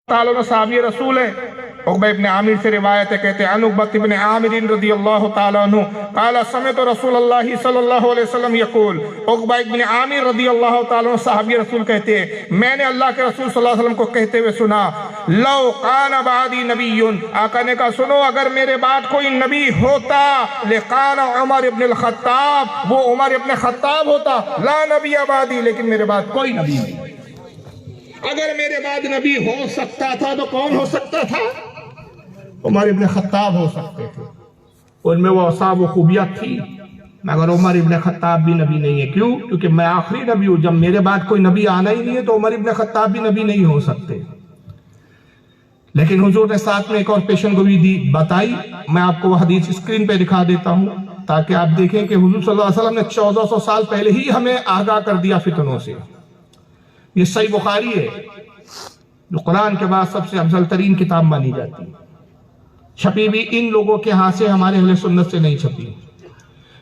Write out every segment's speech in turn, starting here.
تعالیٰ صحابی رسول ہے۔ عقبہ ابن عامر سے روایت ہے، کہتے ہیں عن عقبہ ابن عامر رضی اللہ تعالیٰ عنہ قال سمعت رسول اللہ صلی اللہ علیہ وسلم یقول، عقبہ ابن عامر رضی اللہ تعالیٰ عنہ صحابی رسول کہتے ہیں میں نے اللہ کے رسول صلی اللہ علیہ وسلم کو کہتے ہوئے سنا، لو کان بعدی نبی، آقا نے کہا سنو اگر میرے بعد کوئی نبی ہوتا لکان عمر ابن الخطاب، وہ عمر ابن خطاب ہوتا، لا نبی بعدی، لیکن میرے بعد کوئی نبی نہیں۔ اگر میرے بعد نبی ہو سکتا تھا تو کون ہو سکتا تھا؟ عمر ابن خطاب ہو سکتے تھے، ان میں وہ اوصاف و خوبیات تھی، مگر عمر ابن خطاب بھی نبی نہیں ہے۔ کیوں؟ کیونکہ میں آخری نبی ہوں، جب میرے بعد کوئی نبی آنا ہی نہیں ہے تو عمر ابن خطاب بھی نبی نہیں ہو سکتے۔ لیکن حضور نے ساتھ میں ایک اور پیشن گوئی دی بتائی، میں آپ کو وہ حدیث اسکرین پہ دکھا دیتا ہوں تاکہ آپ دیکھیں کہ حضور صلی اللہ علیہ وسلم نے 1400 سال پہلے ہی ہمیں آگاہ کر دیا فتنوں سے۔ یہ صحیح بخاری ہے جو قرآن کے بعد سب سے افضل ترین کتاب مانی جاتی ہے، چھپی بھی ان لوگوں کے ہاں سے، ہمارے اہل سنت سے نہیں چھپی۔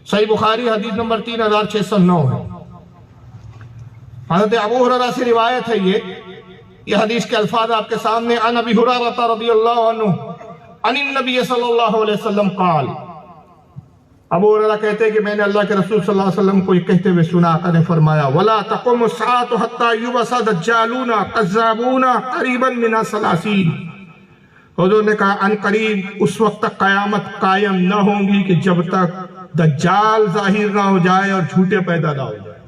صحیح بخاری حدیث نمبر 3609 ہے۔ حضرت ابو ہریرہ سے روایت ہے یہ حدیث کے الفاظ آپ کے سامنے، عن ابی ہریرہ رضی اللہ عنہ عن النبی صلی اللہ علیہ وسلم قال، ابو ہریرہ کہتے ہیں کہ میں نے اللہ کے رسول صلی اللہ علیہ وسلم کو یہ کہتے ہوئے سنا، آقا نے فرمایا وَلَا تَقُمُ السَّاعَةُ حَتَّى يُبْعَثَ دَجَّالُونَ كَذَّابُونَ قَرِيبًا مِنَ الثَّلَاثِينَ۔ حضور نے کہا ان قریب اس وقت تک قیامت قائم نہ ہوں گی کہ جب تک دجال ظاہر نہ ہو جائے اور جھوٹے پیدا نہ ہو جائے۔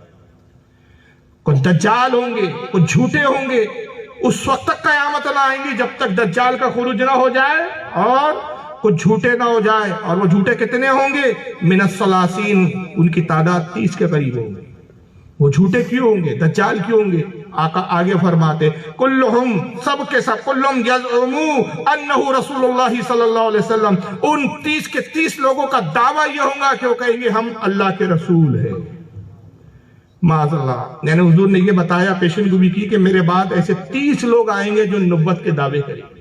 کچھ دجال ہوں گے، کچھ جھوٹے ہوں گے، اس وقت تک قیامت نہ آئیں گی جب تک دجال کا خروج نہ ہو جائے اور کچھ جھوٹے نہ ہو جائے۔ اور وہ جھوٹے کتنے ہوں گے؟ من الثلاثین، ان کی تعداد 30 کے قریب ہوں گے۔ وہ جھوٹے کیوں ہوں گے؟ دجال کیوں ہوں گے؟ آقا آگے فرماتے کلہم، سب کے سب، کلہم یزعمو انہ رسول اللہ صلی اللہ علیہ وسلم، ان 30 کے 30 لوگوں کا دعویٰ یہ ہوگا کہ وہ کہیں گے ہم اللہ کے رسول ہیں۔ معاذ اللہ، یعنی حضور نے یہ بتایا، پیشن گوئی کی کہ میرے بعد ایسے 30 لوگ آئیں گے جو نبوت کے دعوے کریں گے۔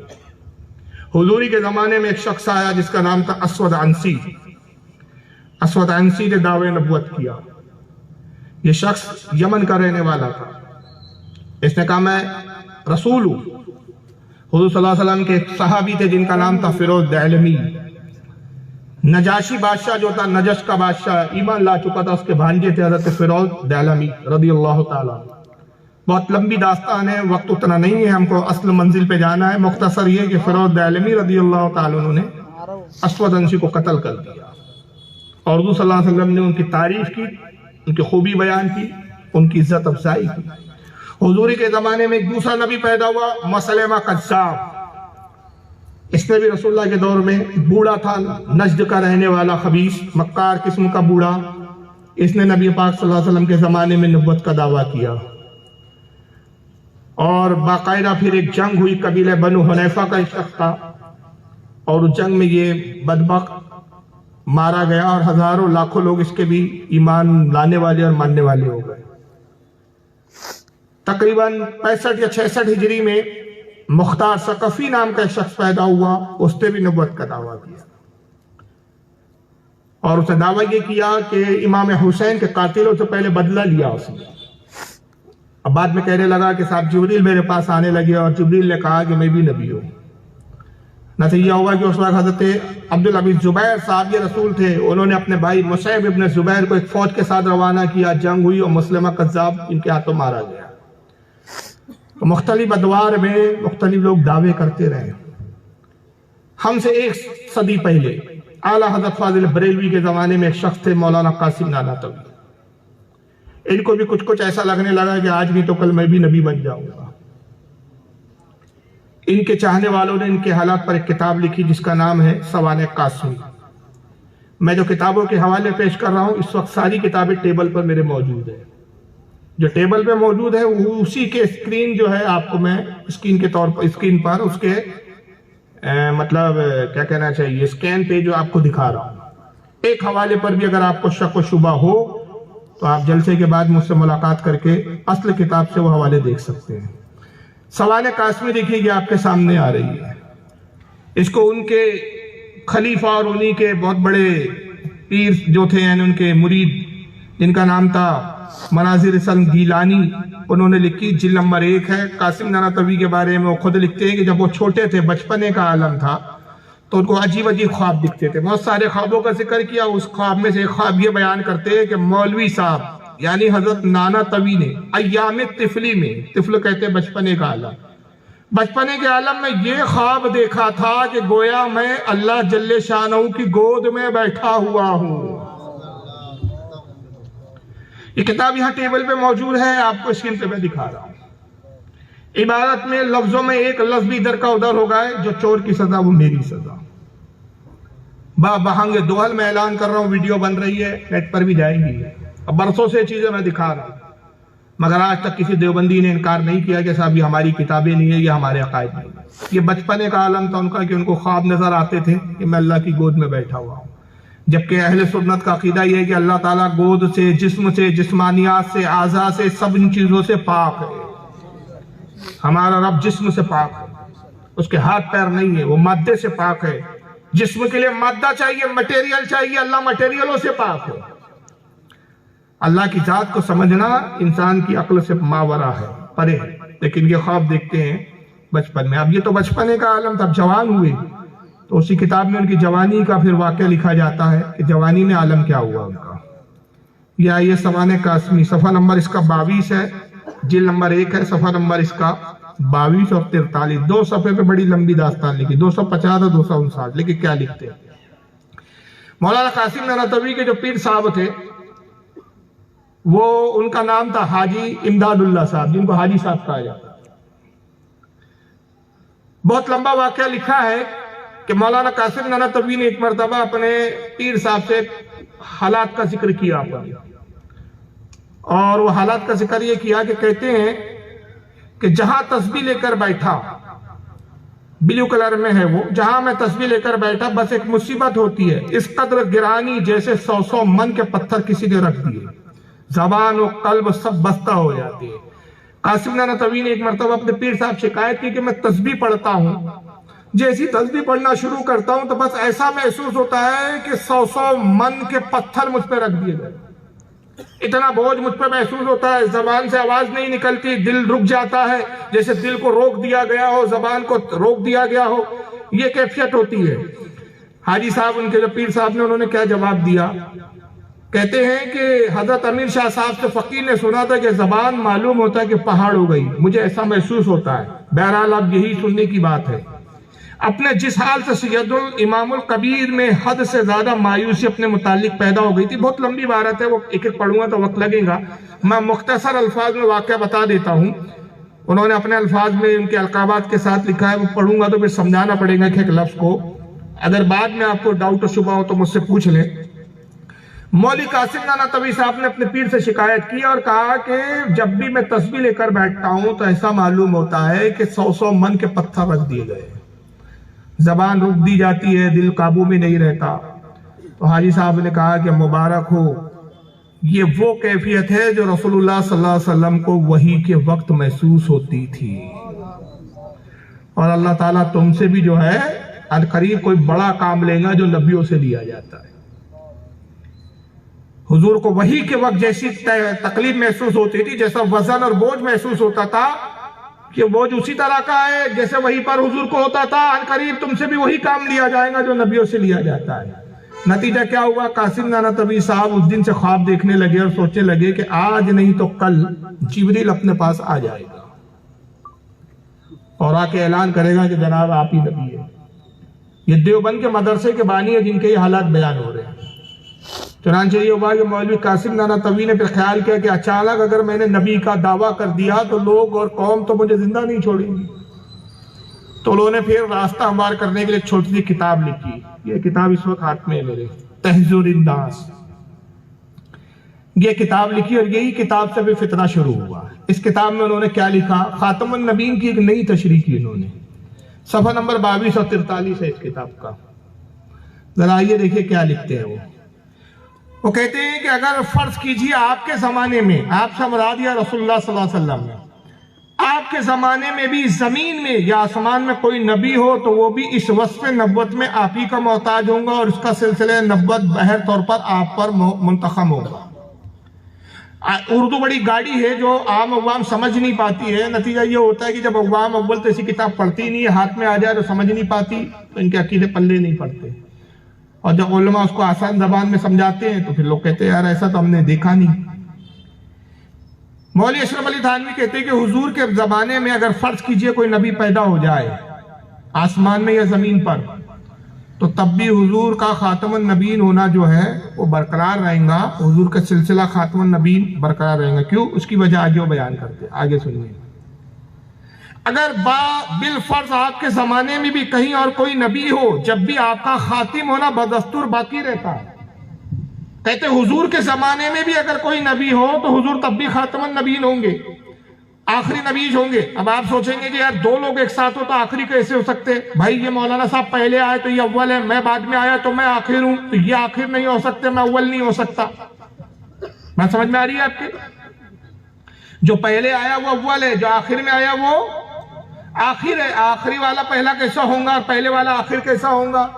حضوری کے زمانے میں ایک شخص آیا جس کا نام تھا اسود عنسی۔ اسود عنسی نے دعوے نبوت کیا۔ یہ شخص یمن کا رہنے والا تھا۔ اس نے کہا میں رسول ہوں۔ حضور صلی اللہ علیہ وسلم کے ایک صحابی تھے جن کا نام تھا فیروز دہلمی۔ نجاشی بادشاہ جو تھا، نجش کا بادشاہ، ایمان لا چکا تھا، اس کے بھانجے تھے حضرت فیروز دہلمی رضی اللہ تعالیٰ۔ بہت لمبی داستان ہے، وقت اتنا نہیں ہے، ہم کو اصل منزل پہ جانا ہے۔ مختصر یہ کہ فیروز دہلمی رضی اللہ تعالیٰ عنہ نے اسود عنسی کو قتل کر دیا، اور حضور صلی اللہ علیہ وسلم نے ان کی تعریف کی، ان کی خوبی بیان کی، ان کی عزت افزائی کی۔ حضوری کے زمانے میں ایک دوسرا نبی پیدا ہوا، مسلمہ کذاب۔ اس نے بھی رسول اللہ کے دور میں بوڑھا تھا، نجد کا رہنے والا، خبیث مکار قسم کا بوڑھا۔ اس نے نبی پاک صلی اللہ علیہ وسلم کے زمانے میں نبوت کا دعویٰ کیا، اور باقاعدہ پھر ایک جنگ ہوئی، قبیلہ بنو حنیفہ کا ایک شخص تھا، اور اس جنگ میں یہ بدبخت مارا گیا، اور ہزاروں لاکھوں لوگ اس کے بھی ایمان لانے والے اور ماننے والے ہو گئے۔ تقریباً 65 یا 66 ہجری میں مختار ثقفی نام کا ایک شخص پیدا ہوا، اس نے بھی نبوت کا دعویٰ کیا، اور اس نے دعویٰ یہ کیا کہ امام حسین کے قاتلوں سے پہلے بدلہ لیا اس نے۔ اب بعد میں کہنے لگا کہ صاحب جبریل میرے پاس آنے لگے، اور جبریل نے کہا کہ میں بھی نبی ہوں۔ نتیجہ ہوا کہ اس وقت حضرت عبداللہ بن زبیر صاحب یہ رسول تھے، انہوں نے اپنے بھائی مصعب ابن زبیر کو ایک فوج کے ساتھ روانہ کیا، جنگ ہوئی اور مسلمہ کذاب ان کے ہاتھوں مارا گیا۔ تو مختلف ادوار میں مختلف لوگ دعوے کرتے رہے۔ ہم سے ایک صدی پہلے اعلیٰ حضرت فاضل بریلوی کے زمانے میں ایک شخص تھے، مولانا قاسم نانوتوی۔ ان کو بھی کچھ ایسا لگنے لگا کہ آج نہیں تو کل میں بھی نبی بن جاؤں گا۔ ان کے چاہنے والوں نے ان کے حالات پر ایک کتاب لکھی جس کا نام ہے سوانح قاسمی۔ میں جو کتابوں کے حوالے پیش کر رہا ہوں اس وقت ساری کتابیں ٹیبل پر میرے موجود ہیں۔ جو ٹیبل پہ موجود ہے وہ اسی کے اسکرین جو ہے آپ کو میں اسکرین کے طور پر اسکرین پر اس کے مطلب کیا کہنا چاہیے اسکین پہ جو آپ کو دکھا رہا ہوں۔ ایک حوالے پر بھی اگر آپ کو شک و شبہ ہو تو آپ جلسے کے بعد مجھ سے ملاقات کر کے اصل کتاب سے وہ حوالے دیکھ سکتے ہیں۔ سوانح قاسمی دیکھیے یہ آپ کے سامنے آ رہی ہے۔ اس کو ان کے خلیفہ اور انہی کے بہت بڑے پیر جو تھے، یعنی ان کے مرید جن کا نام تھا مناظر حسن گیلانی، انہوں نے لکھی، جلد نمبر 1 ہے قاسم نانوتوی کے بارے میں۔ وہ خود لکھتے ہیں کہ جب وہ چھوٹے تھے، بچپنے کا عالم تھا، تو ان کو عجیب عجیب خواب دکھتے تھے۔ بہت سارے خوابوں کا ذکر کیا، اس خواب میں سے ایک خواب یہ بیان کرتے ہیں کہ مولوی صاحب یعنی حضرت نانوتوی نے ایام طفلی میں، طفل کہتے ہیں بچپنے کا عالم، بچپنے کے عالم میں یہ خواب دیکھا تھا کہ گویا میں اللہ جل شانہ کی گود میں بیٹھا ہوا ہوں۔ یہ کتاب یہاں ٹیبل پہ موجود ہے، آپ کو اسکرین پہ میں دکھا رہا ہوں۔ عبارت میں لفظوں میں ایک لفظ بھی ادھر کا ادھر ہو گئے، جو چور کی سزا وہ میری سزا۔ بہنگ دوہل میں اعلان کر رہا ہوں، ویڈیو بن رہی ہے، نیٹ پر بھی جائیں گی۔ اب برسوں سے چیزیں میں دکھا رہا ہوں، مگر آج تک کسی دیوبندی نے انکار نہیں کیا کہ صاحب یہ ہماری کتابیں نہیں ہیں، یہ ہمارے عقائد نہیں ہیں۔ یہ بچپنے کا عالم تھا ان کا کہ ان کو خواب نظر آتے تھے کہ میں اللہ کی گود میں بیٹھا ہوا ہوں، جبکہ اہل سنت کا عقیدہ یہ ہے کہ اللہ تعالیٰ گود سے، جسم سے، جسمانیات سے، اعضاء سے، سب ان چیزوں سے پاک ہے۔ ہمارا رب جسم سے پاک ہے، اس کے ہاتھ پیر نہیں ہے، وہ مادے سے پاک ہے۔ جسم کے لیے مادہ چاہیے، مٹیریل چاہیے، اللہ مٹیریلوں سے پاک ہے۔ اللہ کی ذات کو سمجھنا انسان کی عقل سے ماورا ہے، پرے ہے، لیکن یہ خواب دیکھتے ہیں بچپن میں۔ اب یہ تو بچپنے کا عالم تھا، جوان ہوئے تو اسی کتاب میں ان کی جوانی کا پھر واقعہ لکھا جاتا ہے کہ جوانی میں عالم کیا ہوا ان کا۔ یہ آئیے سوانح قاسمی، صفحہ نمبر اس کا 22 ہے، جلد نمبر 1 ہے، صفحہ نمبر اس کا 22 اور 43، 2 صفحے پہ بڑی لمبی داستان لکھی، 250 اور 259۔ لیکن کیا لکھتے ہیں؟ مولانا قاسم نانوتوی کے جو پیر صاحب تھے، وہ ان کا نام تھا حاجی امداد اللہ صاحب، جن کو حاجی صاحب کہا جاتا ہے۔ بہت لمبا واقعہ لکھا ہے کہ مولانا قاسم نانوتوی نے ایک مرتبہ اپنے پیر صاحب سے حالات کا ذکر کیا اپنے، اور وہ حالات کا ذکر یہ کیا کہ کہتے ہیں کہ جہاں تسبیح لے کر بیٹھا، بلیو کلر میں ہے وہ، جہاں میں تسبیح لے کر بیٹھا بس ایک مصیبت ہوتی ہے، اس قدر گرانی جیسے 100 من کے پتھر کسی نے رکھ دیے، زبان و قلب سب بستہ ہو جاتی ہے۔ قاسم نانوتوی نے ایک مرتبہ اپنے پیر صاحب شکایت کی کہ میں تسبیح پڑھتا ہوں، جیسی تسبیح پڑھنا شروع کرتا ہوں تو بس ایسا محسوس ہوتا ہے کہ 100 من کے پتھر مجھ پہ رکھ دیے گئے، اتنا بوجھ مجھ پہ محسوس ہوتا ہے، زبان سے آواز نہیں نکلتی، دل رک جاتا ہے، جیسے دل کو روک دیا گیا ہو، زبان کو روک دیا گیا ہو، یہ کیفیت ہوتی ہے۔ حاجی صاحب ان کے جو پیر صاحب نے، انہوں نے کیا جواب دیا؟ کہتے ہیں کہ حضرت امیر شاہ صاحب سے فقیر نے سنا تھا کہ زبان معلوم ہوتا ہے کہ پہاڑ ہو گئی، مجھے ایسا محسوس ہوتا ہے۔ بہرحال اب یہی سننے کی بات ہے۔ اپنے جس حال سے سید الامام الکبیر میں حد سے زیادہ مایوسی اپنے متعلق پیدا ہو گئی تھی، بہت لمبی عبارت ہے، وہ ایک ایک پڑھوں گا تو وقت لگے گا، میں مختصر الفاظ میں واقعہ بتا دیتا ہوں۔ انہوں نے اپنے الفاظ میں ان کے القابات کے ساتھ لکھا ہے، وہ پڑھوں گا تو پھر سمجھانا پڑے گا ایک لفظ کو، اگر بعد میں آپ کو ڈاؤٹ و شبہ ہو تو مجھ سے پوچھ لیں۔ مولوی قاسم نانوتوی صاحب نے اپنے پیر سے شکایت کی اور کہا کہ جب بھی میں تسبیح لے کر بیٹھتا ہوں تو ایسا معلوم ہوتا ہے کہ 100 من کے پتھر رکھ دیے گئے، زبان رک دی جاتی ہے، دل قابو میں نہیں رہتا۔ تو حاجی صاحب نے کہا کہ مبارک ہو، یہ وہ کیفیت ہے جو رسول اللہ صلی اللہ علیہ وسلم کو وحی کے وقت محسوس ہوتی تھی، اور اللہ تعالیٰ تم سے بھی جو ہے عنقریب کوئی بڑا کام لے گا جو نبیوں سے لیا جاتا ہے۔ حضور کو وحی کے وقت جیسی تکلیف محسوس ہوتی تھی، جیسا وزن اور بوجھ محسوس ہوتا تھا، کہ بوجھ اسی طرح کا ہے جیسے وحی پر حضور کو ہوتا تھا، عنقریب تم سے بھی وہی کام لیا جائے گا جو نبیوں سے لیا جاتا ہے۔ نتیجہ کیا ہوا؟ قاسم نانوتوی صاحب اس دن سے خواب دیکھنے لگے اور سوچنے لگے کہ آج نہیں تو کل جبریل اپنے پاس آ جائے گا اور آ کے اعلان کرے گا کہ جناب آپ ہی نبی ہے۔ یہ دیوبند کے مدرسے کے بانی ہیں جن کے یہ حالات بیان ہو رہے ہیں۔ چنانچہ یہ ہوا کہ مولوی قاسم نانوتوی نے پھر خیال کیا کہ اچانک اگر میں نے نبی کا دعویٰ کر دیا تو لوگ اور قوم تو مجھے زندہ نہیں چھوڑیں گی، تو انہوں نے پھر راستہ ہموار کرنے کے لیے ایک چھوٹی سی کتاب لکھی۔ یہ کتاب اس وقت ہاتھ میں ہے میرے، تحذیر الناس، یہ کتاب لکھی، اور یہی کتاب سے بھی فتنہ شروع ہوا۔ اس کتاب میں انہوں نے کیا لکھا؟ خاتم النبیین کی ایک نئی تشریح کی انہوں نے، صفحہ نمبر 22 اور 43 ہے اس کتاب کا۔ ذرا یہ دیکھیے کیا لکھتے ہیں وہ کہتے ہیں کہ اگر فرض کیجیے آپ کے زمانے میں، آپ سے مراد یا رسول اللہ صلی اللہ علیہ وسلم میں، آپ کے زمانے میں بھی زمین میں یا آسمان میں کوئی نبی ہو تو وہ بھی اس وصف نبوت میں آپ ہی کا محتاج ہوں گا، اور اس کا سلسلہ نبوت بہر طور پر آپ پر منتخب ہوگا۔ اردو بڑی گاڑی ہے جو عام عوام سمجھ نہیں پاتی ہے. نتیجہ یہ ہوتا ہے کہ جب عوام اول تو ایسی کتاب پڑھتی نہیں ہے، ہاتھ میں آ جائے تو سمجھ نہیں پاتی، تو ان کے عقیدے پلے نہیں پڑتے. اور جب علماء اس کو آسان زبان میں سمجھاتے ہیں تو پھر لوگ کہتے ہیں یار ایسا تو ہم نے دیکھا نہیں. مولوی اشرف علی تھانوی کہتے ہیں کہ حضور کے زمانے میں اگر فرض کیجئے کوئی نبی پیدا ہو جائے آسمان میں یا زمین پر، تو تب بھی حضور کا خاتم النبیین ہونا جو ہے وہ برقرار رہیں گا، حضور کا سلسلہ خاتم النبیین برقرار رہیں گا. کیوں؟ اس کی وجہ آگے وہ بیان کرتے ہیں. آگے سنیے. اگر بالفرض آپ کے زمانے میں بھی کہیں اور کوئی نبی ہو، جب بھی آپ کا خاتم ہونا بدستور باقی رہتا ہے. کہتے حضور کے زمانے میں بھی اگر کوئی نبی ہو تو حضور تب بھی خاتم النبیین ہوں گے، آخری نبی ہوں گے. اب آپ سوچیں گے کہ یار دو لوگ ایک ساتھ ہو تو آخری کیسے ہو سکتے؟ بھائی یہ مولانا صاحب پہلے آئے تو یہ اول ہے، میں بعد میں آیا تو میں آخر ہوں، تو یہ آخر نہیں ہو سکتے، میں اول نہیں ہو سکتا. بات سمجھ میں آ رہی ہے آپ کے؟ جو پہلے آیا وہ اول ہے، جو آخر میں آیا وہ آخر ہے. آخری والا پہلا کیسا ہوگا اور پہلے والا آخر کیسا ہوگا؟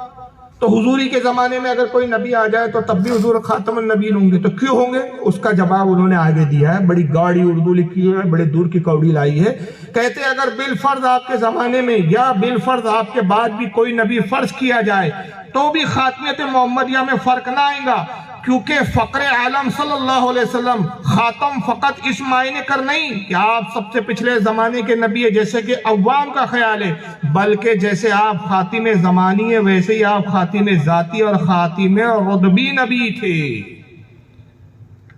تو حضوری کے زمانے میں اگر کوئی نبی آ جائے تو تب بھی حضور خاتم النبیین ہوں گے. تو کیوں ہوں گے؟ اس کا جواب انہوں نے آگے دیا ہے. بڑی گاڑی اردو لکھی ہے، بڑے دور کی کوڑی لائی ہے. کہتے اگر بالفرض آپ کے زمانے میں یا بالفرض آپ کے بعد بھی کوئی نبی فرض کیا جائے تو بھی خاتمیت محمدیہ میں فرق نہ آئے گا، کیونکہ فقر عالم صلی اللہ علیہ وسلم خاتم فقط اس معنی کر نہیں کہ آپ سب سے پچھلے زمانے کے نبی ہے جیسے کہ عوام کا خیال ہے، بلکہ جیسے آپ خاتم زمانی ہے ویسے ہی آپ خاتم ذاتی اور خاتم رتبی نبی تھے.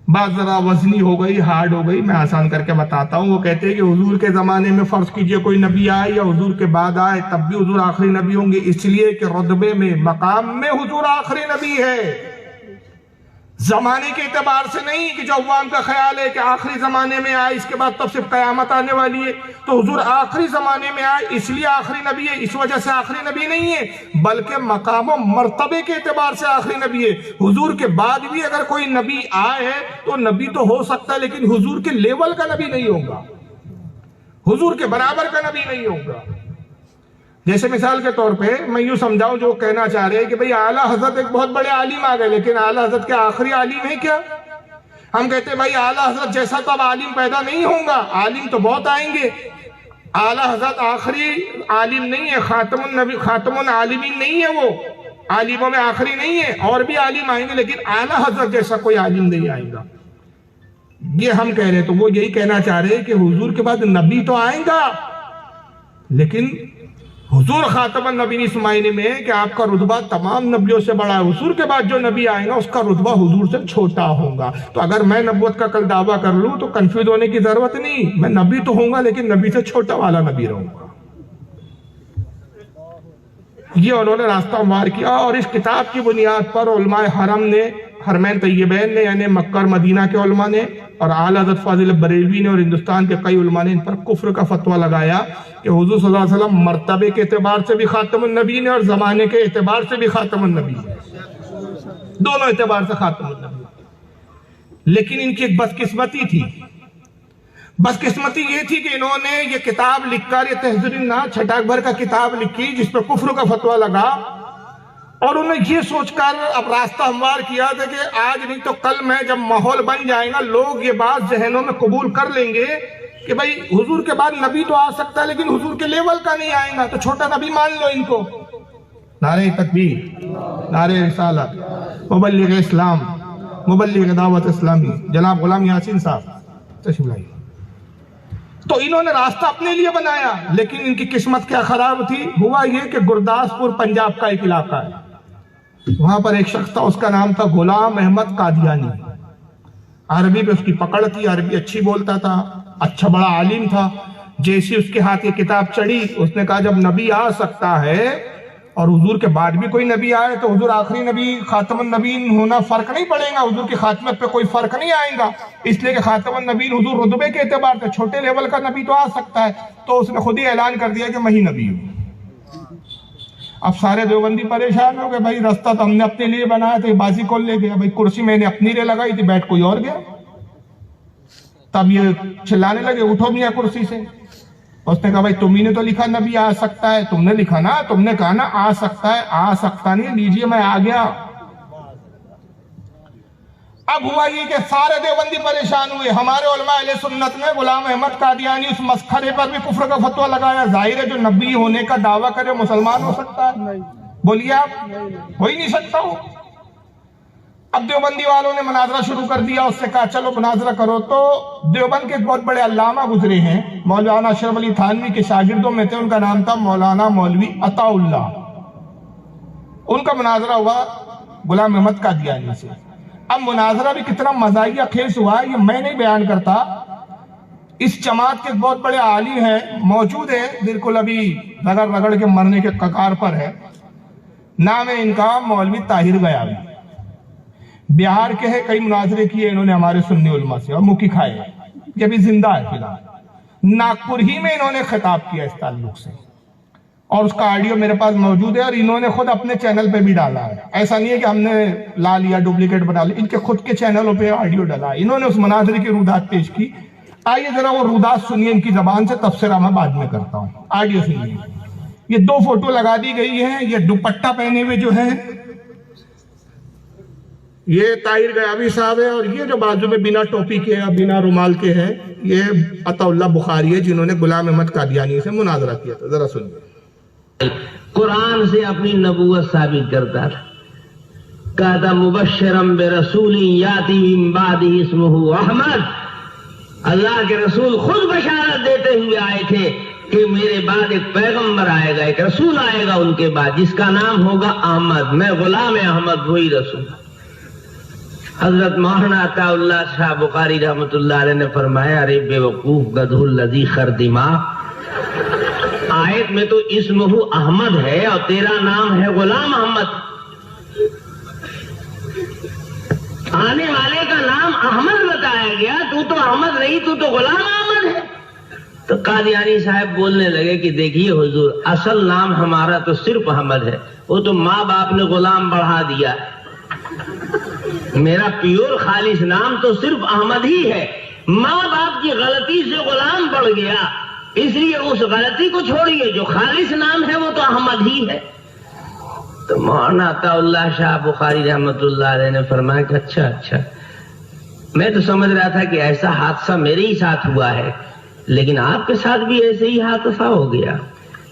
بات ذرا وزنی ہو گئی، ہارڈ ہو گئی، میں آسان کر کے بتاتا ہوں. وہ کہتے ہیں کہ حضور کے زمانے میں فرض کیجئے کوئی نبی آئے یا حضور کے بعد آئے تب بھی حضور آخری نبی ہوں گے، اس لیے کہ رتبے میں مقام میں حضور آخری نبی ہے. زمانے کے اعتبار سے نہیں کہ جو عوام کا خیال ہے کہ آخری زمانے میں آئے اس کے بعد تب صرف قیامت آنے والی ہے، تو حضور آخری زمانے میں آئے اس لیے آخری نبی ہے، اس وجہ سے آخری نبی نہیں ہے، بلکہ مقام و مرتبے کے اعتبار سے آخری نبی ہے. حضور کے بعد بھی اگر کوئی نبی آئے تو نبی تو ہو سکتا ہے لیکن حضور کے لیول کا نبی نہیں ہوگا، حضور کے برابر کا نبی نہیں ہوگا. جیسے مثال کے طور پہ میں یوں سمجھاؤں، جو کہنا چاہ رہے ہیں کہ بھئی اعلیٰ حضرت ایک بہت بڑے عالم آ گئے، لیکن اعلیٰ حضرت کے آخری عالم ہے کیا؟ ہم کہتے ہیں بھئی اعلیٰ حضرت جیسا تو اب عالم پیدا نہیں ہوں گا، عالم تو بہت آئیں گے. اعلیٰ حضرت آخری عالم نہیں ہے، خاتم العالمین نہیں ہے، وہ عالموں میں آخری نہیں ہے، اور بھی عالم آئیں گے لیکن اعلیٰ حضرت جیسا کوئی عالم نہیں آئے گا. یہ ہم کہہ رہے ہیں، تو وہ یہی کہنا چاہ رہے ہیں کہ حضور کے بعد نبی تو آئیں گا لیکن حضور خاتم النبیین اس معنی میں کہ آپ کا رتبہ تمام نبیوں سے بڑا ہے. حضور کے بعد جو نبی آئے گا اس کا رتبہ حضور سے چھوٹا ہوگا. تو اگر میں نبوت کا کل دعویٰ کر لوں تو کنفیوز ہونے کی ضرورت نہیں، میں نبی تو ہوں گا لیکن نبی سے چھوٹا والا نبی رہوں گا. یہ انہوں نے راستہ ہموار کیا، اور اس کتاب کی بنیاد پر علماء حرم نے، حرمین طیبین نے یعنی مکہ اور مدینہ کے علماء نے، اور اعلیٰ حضرت فاضل بریلوی نے اور ہندوستان کے کئی علماء نے ان پر کفر کا فتویٰ لگایا کہ حضور صلی اللہ علیہ وسلم مرتبے کے اعتبار سے بھی خاتم النبیین ہے اور زمانے کے اعتبار سے بھی خاتم النبیین ہے، دونوں اعتبار سے خاتم النبیین. لیکن ان کی ایک بدقسمتی تھی. بدقسمتی یہ تھی کہ انہوں نے یہ کتاب لکھ کر، یہ تحذیر الناس چھٹاک بھر کا کتاب لکھی جس پہ کفر کا فتویٰ لگا، اور انہوں نے یہ سوچ کر اب راستہ ہموار کیا تھا کہ آج نہیں تو کل میں جب ماحول بن جائے گا لوگ یہ بات ذہنوں میں قبول کر لیں گے کہ بھئی حضور کے بعد نبی تو آ سکتا ہے لیکن حضور کے لیول کا نہیں آئے گا، تو چھوٹا نبی مان لو ان کو. نعرہ تکبیر، نعرہ رسالت، مبلغ اسلام، مبلغ دعوت اسلامی جناب غلام یاسین صاحب تشریف لائیے. تو انہوں نے راستہ اپنے لیے بنایا، لیکن ان کی قسمت کیا خراب تھی. ہوا یہ کہ گرداسپور پنجاب کا ایک علاقہ ہے، وہاں پر ایک شخص تھا، اس کا نام تھا غلام احمد قادیانی. عربی پہ اس کی پکڑ تھی، عربی اچھی بولتا تھا، اچھا بڑا عالم تھا. جیسی اس کے ہاتھ یہ کتاب چڑھی اس نے کہا جب نبی آ سکتا ہے اور حضور کے بعد بھی کوئی نبی آئے تو حضور آخری نبی خاتم النبیین ہونا فرق نہیں پڑے گا، حضور کی خاتمت پہ کوئی فرق نہیں آئے گا، اس لیے کہ خاتم النبیین حضور رتبے کے اعتبار سے چھوٹے لیول کا نبی تو آ سکتا ہے. تو اس نے خود ہی اعلان کر دیا کہ میں ہی نبی ہوں. اب سارے دیوبندی پریشان ہو گئے، بھائی راستہ تو ہم نے اپنے لیے بنایا تھا، یہ بازی کون لے گیا؟ بھائی کرسی میں نے اپنی لیے لگائی تھی، بیٹھ کوئی اور گیا. تب یہ چلانے لگے اٹھو میاں کرسی سے. اس نے کہا بھائی تم ہی نے تو لکھا نبی آ سکتا ہے، تم نے لکھا نا، تم نے کہا نا آ سکتا ہے، آ سکتا نہیں، لیجئے میں آ گیا. اب ہوا یہ کہ سارے دیوبندی پریشان ہوئے. ہمارے علماء اہل سنت نے غلام احمد قادیانی اس مسخرے پر بھی کفر کا فتویٰ لگایا. ظاہر ہے جو نبی ہونے کا دعویٰ کرے مسلمان ہو سکتا ہے؟ بولیے آپ. ہو ہی نہیں سکتا ہو. اب دیوبندی والوں نے مناظرہ شروع کر دیا. اس سے کہا چلو مناظرہ کرو. تو دیوبند کے ایک بہت بڑے علامہ گزرے ہیں, مولانا اشرف علی تھانوی کے شاگردوں میں تھے. ان کا نام تھا مولانا مولوی عطا اللہ. ان کا مناظرہ ہوا غلام احمد قادیانی سے. اب مناظرہ بھی کتنا مزاحیہ خیز ہوا یہ میں نہیں بیان کرتا. اس جماعت کے بہت بڑے عالم ہیں, موجود ہیں, بالکل ابھی رگڑ رگڑ کے مرنے کے کگار پر ہے. نام ہے ان کا مولوی طاہر غیاوی. بہار کے ہیں, کئی مناظرے کیے انہوں نے ہمارے سنی علماء سے اور مکی کھائے. یہ بھی زندہ ہے فی الحال. ناگپور ہی میں انہوں نے خطاب کیا اس تعلق سے, اور اس کا آڈیو میرے پاس موجود ہے, اور انہوں نے خود اپنے چینل پہ بھی ڈالا ہے. ایسا نہیں ہے کہ ہم نے لا لیا ڈپلیکیٹ بنا لیا, ان کے خود کے چینلوں پہ آڈیو ڈالا ہے. انہوں نے اس مناظرے کی رودات پیش کی. آئیے ذرا وہ رودات سنیے ان کی زبان سے, تفسیرہ میں بعد میں کرتا ہوں. آڈیو سنیے. یہ 2 فوٹو لگا دی گئی ہیں. یہ دوپٹہ پہنے ہوئے جو ہیں یہ طاہر غیاوی صاحب ہے, اور یہ جو بازو میں بنا ٹوپی کے یا بنا رومال کے ہیں یہ عطا اللہ بخاری ہے, جنہوں نے غلام احمد قادیانی سے مناظرہ کیا تھا. ذرا سنیے. قرآن سے اپنی نبوت ثابت کرتا تھا. کہتا مبشرم برسول یاتی من بعدہ اسمہ احمد. اللہ کے رسول خود بشارت دیتے ہوئے آئے تھے کہ میرے بعد ایک پیغمبر آئے گا, ایک رسول آئے گا ان کے بعد, جس کا نام ہوگا احمد. میں غلام احمد, وہی رسول. حضرت مولانا عطا اللہ شاہ بخاری رحمۃ اللہ علیہ نے فرمایا ارے بے وقوف گدھو الذی خردما, آیت میں تو اسمہ احمد ہے اور تیرا نام ہے غلام احمد. آنے والے کا نام احمد بتایا گیا, تو احمد نہیں, تو غلام احمد ہے. تو قادیانی صاحب بولنے لگے کہ دیکھیے حضور, اصل نام ہمارا تو صرف احمد ہے, وہ تو ماں باپ نے غلام بڑھا دیا. میرا پیور خالص نام تو صرف احمد ہی ہے, ماں باپ کی غلطی سے غلام بڑھ گیا, اس لیے اس غلطی کو چھوڑیے, جو خالص نام ہے وہ تو احمد ہی ہے. تو مولانا عطا اللہ شاہ بخاری رحمۃ اللہ علیہ نے فرمایا کہ اچھا, میں تو سمجھ رہا تھا کہ ایسا حادثہ میرے ہی ساتھ ہوا ہے, لیکن آپ کے ساتھ بھی ایسے ہی حادثہ ہو گیا.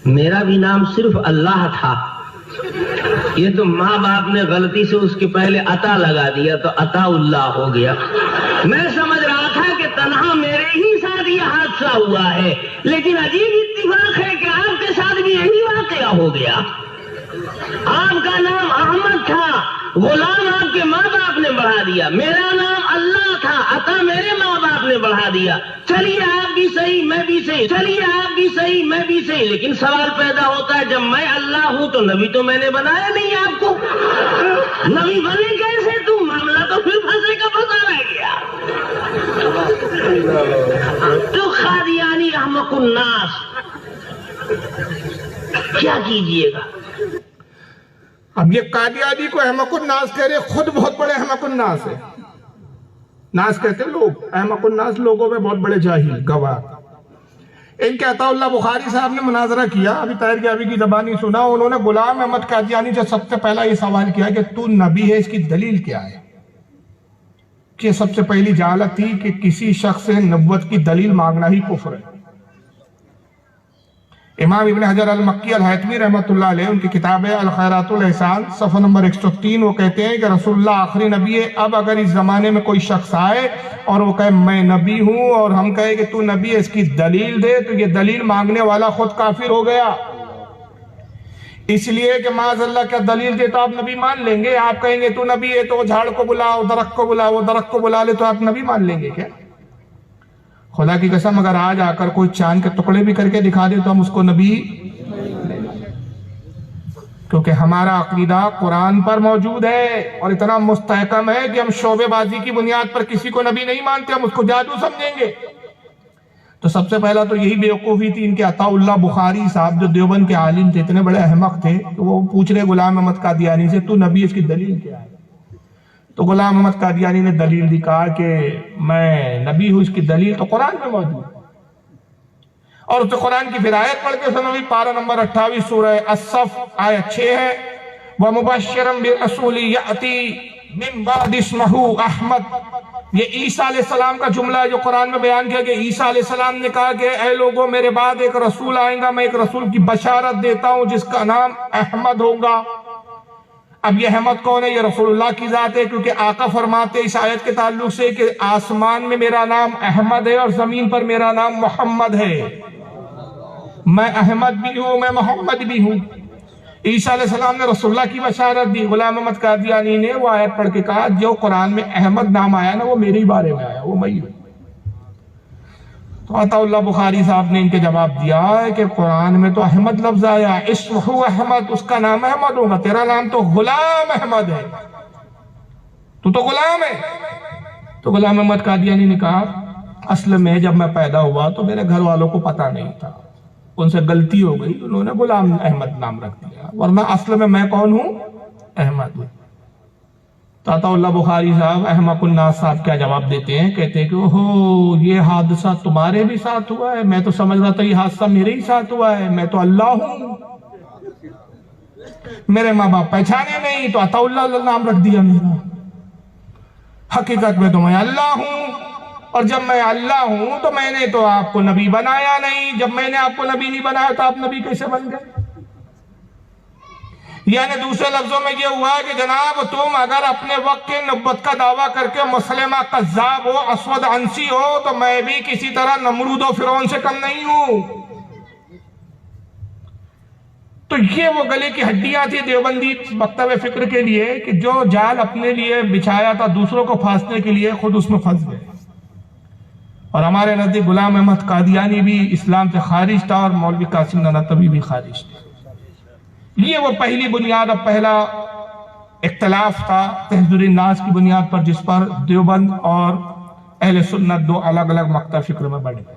میرا بھی نام صرف اللہ تھا, یہ تو ماں باپ نے غلطی سے اس کے پہلے عطا لگا دیا تو عطا اللہ ہو گیا. میں سمجھ رہا تھا کہ تنہا میرے ہی ساتھ یہ حادثہ ہوا ہے, لیکن عجیب اتفاق ہے کہ آپ کے ساتھ بھی یہی واقعہ ہو گیا. آپ کا نام احمد تھا, غلام آپ کے ماں باپ نے بڑھا دیا. میرا نام اللہ تھا, عطا میرے ماں باپ نے بڑھا دیا. چلیے آپ بھی صحیح, میں بھی صحیح, چلیے آپ بھی صحیح, میں بھی صحیح. لیکن سوال پیدا ہوتا ہے, جب میں اللہ ہوں تو نبی تو میں نے بنایا نہیں آپ کو, نبی بنے کیسے تم؟ معاملہ تو پھر پھنسے کا پھنسا رہ گیا. تو قادیانی احمق الناس, کیا کیجئے گا. اب یہ قادیانی کو احمق الناس کہہ رہے, خود بہت بڑے احمق الناس ہے. ناس کہتے ہیں لوگ, احمق الناس لوگوں میں بہت بڑے جاہل گواہ. ان کے عطا اللہ بخاری صاحب نے مناظرہ کیا, ابھی طاہر غیاوی کی زبانی سنا. انہوں نے غلام احمد قادیانی سے سب سے پہلا یہ سوال کیا کہ تو نبی ہے, اس کی دلیل کیا ہے. کہ سب سے پہلی جہالت تھی کہ کسی شخص سے نبوت کی دلیل مانگنا ہی کفر ہے. امام ابن حجر المکی الحیثمی رحمۃ اللہ علیہ, ان کی کتاب ہے الخیرات الاحسان, صفحہ نمبر 103, وہ کہتے ہیں کہ رسول اللہ آخری نبی ہے. اب اگر اس زمانے میں کوئی شخص آئے اور وہ کہے میں نبی ہوں, اور ہم کہے کہ تو نبی ہے, اس کی دلیل دے, تو یہ دلیل مانگنے والا خود کافر ہو گیا. اس لیے کہ معاذ اللہ کیا دلیل دے تو آپ نبی مان لیں گے. آپ کہیں گے تو نبی ہے تو جھاڑ کو بلاؤ, درخت کو بلاؤ, وہ درخت کو بلا لے تو آپ نبی مان لیں گے کیا؟ خدا کی قسم اگر آج آ کر کوئی چاند کے ٹکڑے بھی کر کے دکھا دے تو ہم اس کو نبی, کیونکہ ہمارا عقیدہ قرآن پر موجود ہے اور اتنا مستحکم ہے کہ ہم شعبے بازی کی بنیاد پر کسی کو نبی نہیں مانتے, ہم اس کو جادو سمجھیں گے. تو سب سے پہلا تو یہی بیوقوفی تھی ان کے عطا اللہ بخاری صاحب, جو دیوبند کے عالم تھے, اتنے بڑے احمق تھے, تو وہ پوچھ رہے غلام احمد قادیانی سے تو نبی, اس کی دلیل کیا ہے. تو غلام احمد قادیانی نے دلیل دی, کہا کہ میں نبی ہوں, اس کی دلیل تو قرآن میں موجود ہے. اور اس قرآن کی پھر آیت پڑھ کے سنوی, پارہ نمبر 28 سورہ الصف آیت 6 ہے, وَمُبَشِّرًا بِرَسُولٍ يَأْتِي من بعد اسمہ احمد. یہ عیسیٰ علیہ السلام کا جملہ ہے جو قرآن میں بیان کیا کہ عیسیٰ علیہ السلام نے کہا کہ اے لوگوں میرے بعد ایک رسول آئے گا, میں ایک رسول کی بشارت دیتا ہوں جس کا نام احمد ہوگا. اب یہ احمد کون ہے؟ یہ رسول اللہ کی ذات ہے, کیونکہ آقا فرماتے اس آیت کے تعلق سے کہ آسمان میں میرا نام احمد ہے اور زمین پر میرا نام محمد ہے. میں احمد بھی ہوں, میں محمد بھی ہوں. عیسیٰ علیہ السلام نے رسول اللہ کی بشارت دی. غلام احمد قادیانی نے وہ آیت پڑھ کے کہا جو قرآن میں احمد نام آیا نا وہ میرے ہی بارے میں آیا, وہ میں ہی ہوں. تو عطا اللہ بخاری صاحب نے ان کے جواب دیا ہے کہ قرآن میں تو احمد لفظ آیا, اسمہ احمد, اس کا نام احمد ہوگا, تیرا نام تو غلام احمد ہے, تو غلام ہے. تو غلام احمد قادیانی نے کہا اصل میں جب میں پیدا ہوا تو میرے گھر والوں کو پتہ نہیں تھا, ان سے غلطی ہو گئی, انہوں نے غلام احمد نام رکھ دیا, ورنہ اصل میں کون ہوں؟ احمد ہوں. تو عطا اللہ بخاری صاحب احمق الناس صاحب کیا جواب دیتے ہیں؟ کہتے ہیں کہ اوہو یہ حادثہ تمہارے بھی ساتھ ہوا ہے, میں تو سمجھ رہا تھا یہ حادثہ میرے ہی ساتھ ہوا ہے, میں تو اللہ ہوں, میرے ماں باپ پہچانے نہیں تو عطا اللہ نام رکھ دیا میرا, حقیقت میں تو میں اللہ ہوں, اور جب میں اللہ ہوں تو میں نے تو آپ کو نبی بنایا نہیں, جب میں نے آپ کو نبی نہیں بنایا تو آپ نبی کیسے بن گئے؟ یعنی دوسرے لفظوں میں یہ ہوا کہ جناب تم اگر اپنے وقت کے نبوت کا دعویٰ کر کے مسلمہ قذاب ہو, اسود عنسی ہو, تو میں بھی کسی طرح نمرود و فرعون سے کم نہیں ہوں. تو یہ وہ گلے کی ہڈیاں تھی دیوبندی مکتب فکر کے لیے کہ جو جال اپنے لیے بچھایا تھا دوسروں کو پھانسنے کے لیے خود اس میں پھنس گئے. اور ہمارے نزدیک غلام احمد قادیانی بھی اسلام سے خارج تھا اور مولوی قاسم نانوتوی بھی خارج تھے. یہ وہ پہلی بنیاد اور پہلا اختلاف تھا تحذر الناس کی بنیاد پر, جس پر دیوبند اور اہل سنت دو الگ الگ مکتب فکر میں بڑھ گئے.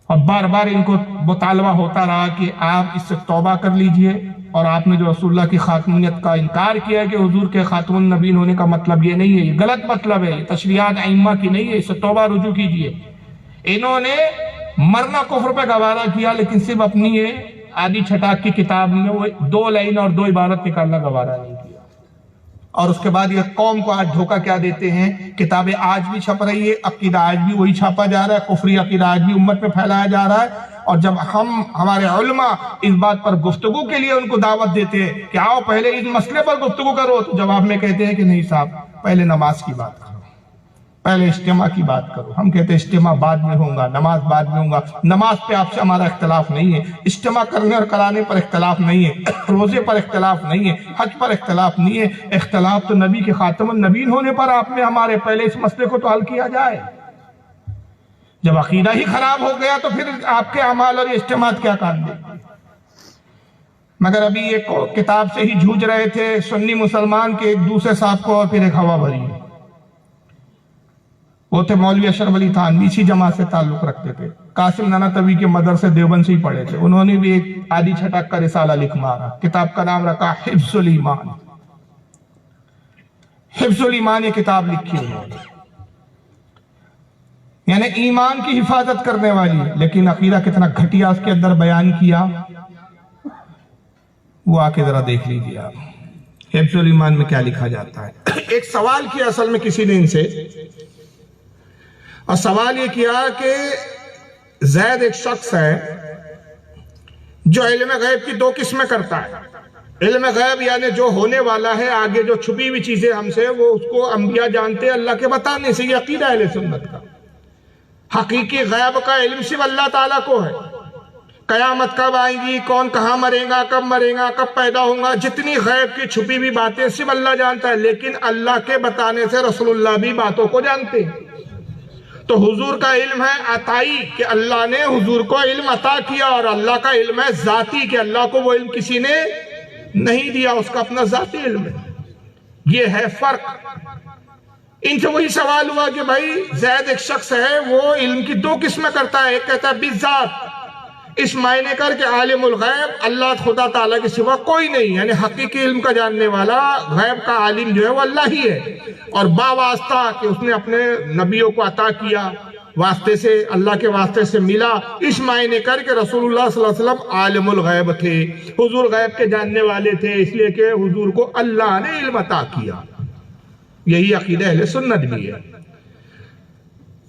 اور بار بار ان کو مطالبہ ہوتا رہا کہ آپ اس سے توبہ کر لیجئے, اور آپ نے جو رسول اللہ کی خاتمیت کا انکار کیا ہے کہ حضور کے خاتم النبیین ہونے کا مطلب یہ نہیں ہے, یہ غلط مطلب ہے, یہ تشریعات ائمہ کی نہیں ہے, اس سے توبہ رجوع کیجئے. انہوں نے مرنا کفر پہ گوارا کیا, لیکن صرف اپنی یہ آدھی چھٹاک کی کتاب میں وہ 2 لائن اور 2 عبارت نکالنا گوارا نہیں کیا. اور اس کے بعد یہ قوم کو آج دھوکہ کیا دیتے ہیں, کتابیں آج بھی چھپ رہی ہے, عقیدہ آج بھی وہی چھاپا جا رہا ہے, کفری عقیدہ آج بھی امت میں پھیلایا جا رہا ہے. اور جب ہمارے علماء اس بات پر گفتگو کے لیے ان کو دعوت دیتے ہیں کہ آؤ پہلے اس مسئلے پر گفتگو کرو, تو جواب میں کہتے ہیں کہ نہیں صاحب پہلے نماز کی بات کرو, پہلے اجتماع کی بات کرو. ہم کہتے ہیں اجتماع بعد میں ہوگا, نماز بعد میں ہوگا. نماز پہ آپ سے ہمارا اختلاف نہیں ہے, اجتماع کرنے اور کرانے پر اختلاف نہیں ہے, روزے پر اختلاف نہیں ہے, حج پر اختلاف نہیں ہے. اختلاف تو نبی کے خاتم النبیین ہونے پر آپ میں ہمارے, پہلے اس مسئلے کو تو حل کیا جائے. جب عقیدہ ہی خراب ہو گیا تو پھر آپ کے اعمال اور اجتماع کیا کام دے. مگر ابھی ایک کتاب سے ہی جھوج رہے تھے سنی مسلمان کے ایک دوسرے صاحب کو, اور پھر ایک ہوا بھری. وہ تھے مولوی اشرف علی تھانوی, اسی جماعت سے تعلق رکھتے تھے, قاسم نانوتوی کے مدرسے دیوبند سے ہی پڑھے تھے. انہوں نے بھی ایک آدھی چھٹک کا رسالہ لکھ مارا, کتاب کا نام رکھا حفظ الایمان. حفظ الایمان یہ کتاب لکھی انہوں نے, یعنی ایمان کی حفاظت کرنے والی, لیکن عقیدہ کتنا گھٹیا اس کے اندر بیان کیا وہ آ کے ذرا دیکھ لیجیے آپ. حفظ الایمان میں کیا لکھا جاتا ہے. ایک سوال کیا اصل میں کسی نے ان سے, اور سوال یہ کیا کہ زید ایک شخص ہے جو علم غیب کی 2 قسمیں کرتا ہے. علم غیب یعنی جو ہونے والا ہے, آگے جو چھپی ہوئی چیزیں ہم سے, وہ اس کو انبیاء جانتے ہیں اللہ کے بتانے سے. یہ عقیدہ اہل سنت کا. حقیقی غیب کا علم صرف اللہ تعالیٰ کو ہے. قیامت کب آئیں گی, کون کہاں مرے گا, کب پیدا ہوگا, جتنی غیب کی چھپی ہوئی باتیں صرف اللہ جانتا ہے. لیکن اللہ کے بتانے سے رسول اللہ بھی باتوں کو جانتے ہیں. تو حضور کا علم ہے عطائی کہ اللہ نے حضور کو علم عطا کیا, اور اللہ کا علم ہے ذاتی کہ اللہ کو وہ علم کسی نے نہیں دیا, اس کا اپنا ذاتی علم ہے. یہ ہے فرق. ان سے وہی سوال ہوا کہ بھائی زید ایک شخص ہے, وہ علم کی 2 قسمیں کرتا ہے. ایک کہتا ہے بالذات, اس معنی کر کے عالم الغیب, اللہ خدا تعالیٰ کے سوا کوئی نہیں, یعنی حقیقی علم کا جاننے والا, غیب کا عالم جو ہے وہ اللہ ہی ہے. اور با واسطہ کہ اس نے اپنے نبیوں کو عطا کیا, واسطے سے, اللہ کے واسطے سے ملا, اس معنی کر کے رسول اللہ صلی اللہ علیہ وسلم عالم الغیب تھے, حضور غیب کے جاننے والے تھے, اس لیے کہ حضور کو اللہ نے علم عطا کیا. یہی عقیدہ اہل سنت بھی ہے۔